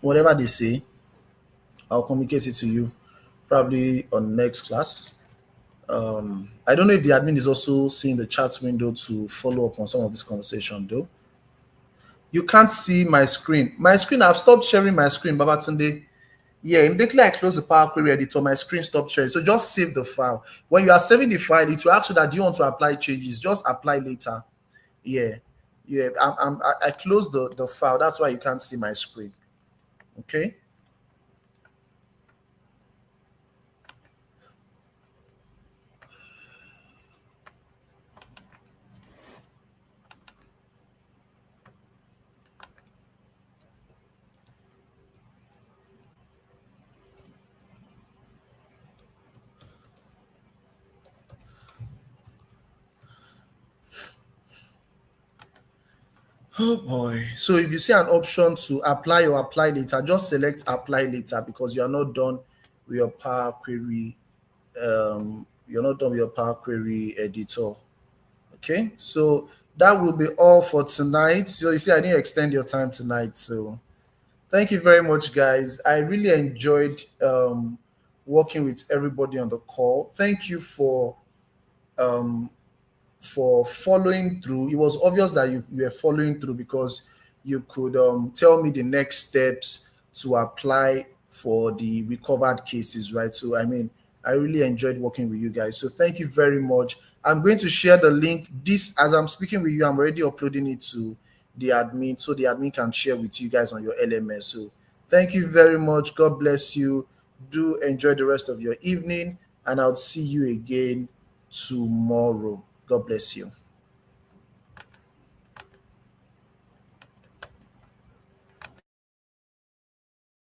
whatever they say, I'll communicate it to you probably on next class. I don't know if the admin is also seeing the chat window to follow up on some of this conversation, though. You can't see my screen. My screen, I've stopped sharing my screen, Babatunde. Yeah, immediately I close the Power Query editor, my screen stopped sharing. So just save the file. When you are saving the file, it will ask you that, do you want to apply changes? Just apply later. Yeah, yeah. I closed the file. That's why you can't see my screen. Okay. Oh boy. So if you see an option to apply or apply later, just select apply later, because you are not done with your Power Query. You're not done with your Power Query editor. Okay. So that will be all for tonight. So you see, I didn't extend your time tonight. So thank you very much, guys. I really enjoyed working with everybody on the call. Thank you um, for following through. It was obvious that you were following through, because you could tell me the next steps to apply for the recovered cases, right? So, I mean, I really enjoyed working with you guys. So, thank you very much. I'm going to share the link. This, as I'm speaking with you, I'm already uploading it to the admin, so the admin can share with you guys on your LMS. So, thank you very much. God bless you. Do enjoy the rest of your evening, and I'll see you again tomorrow. God bless you.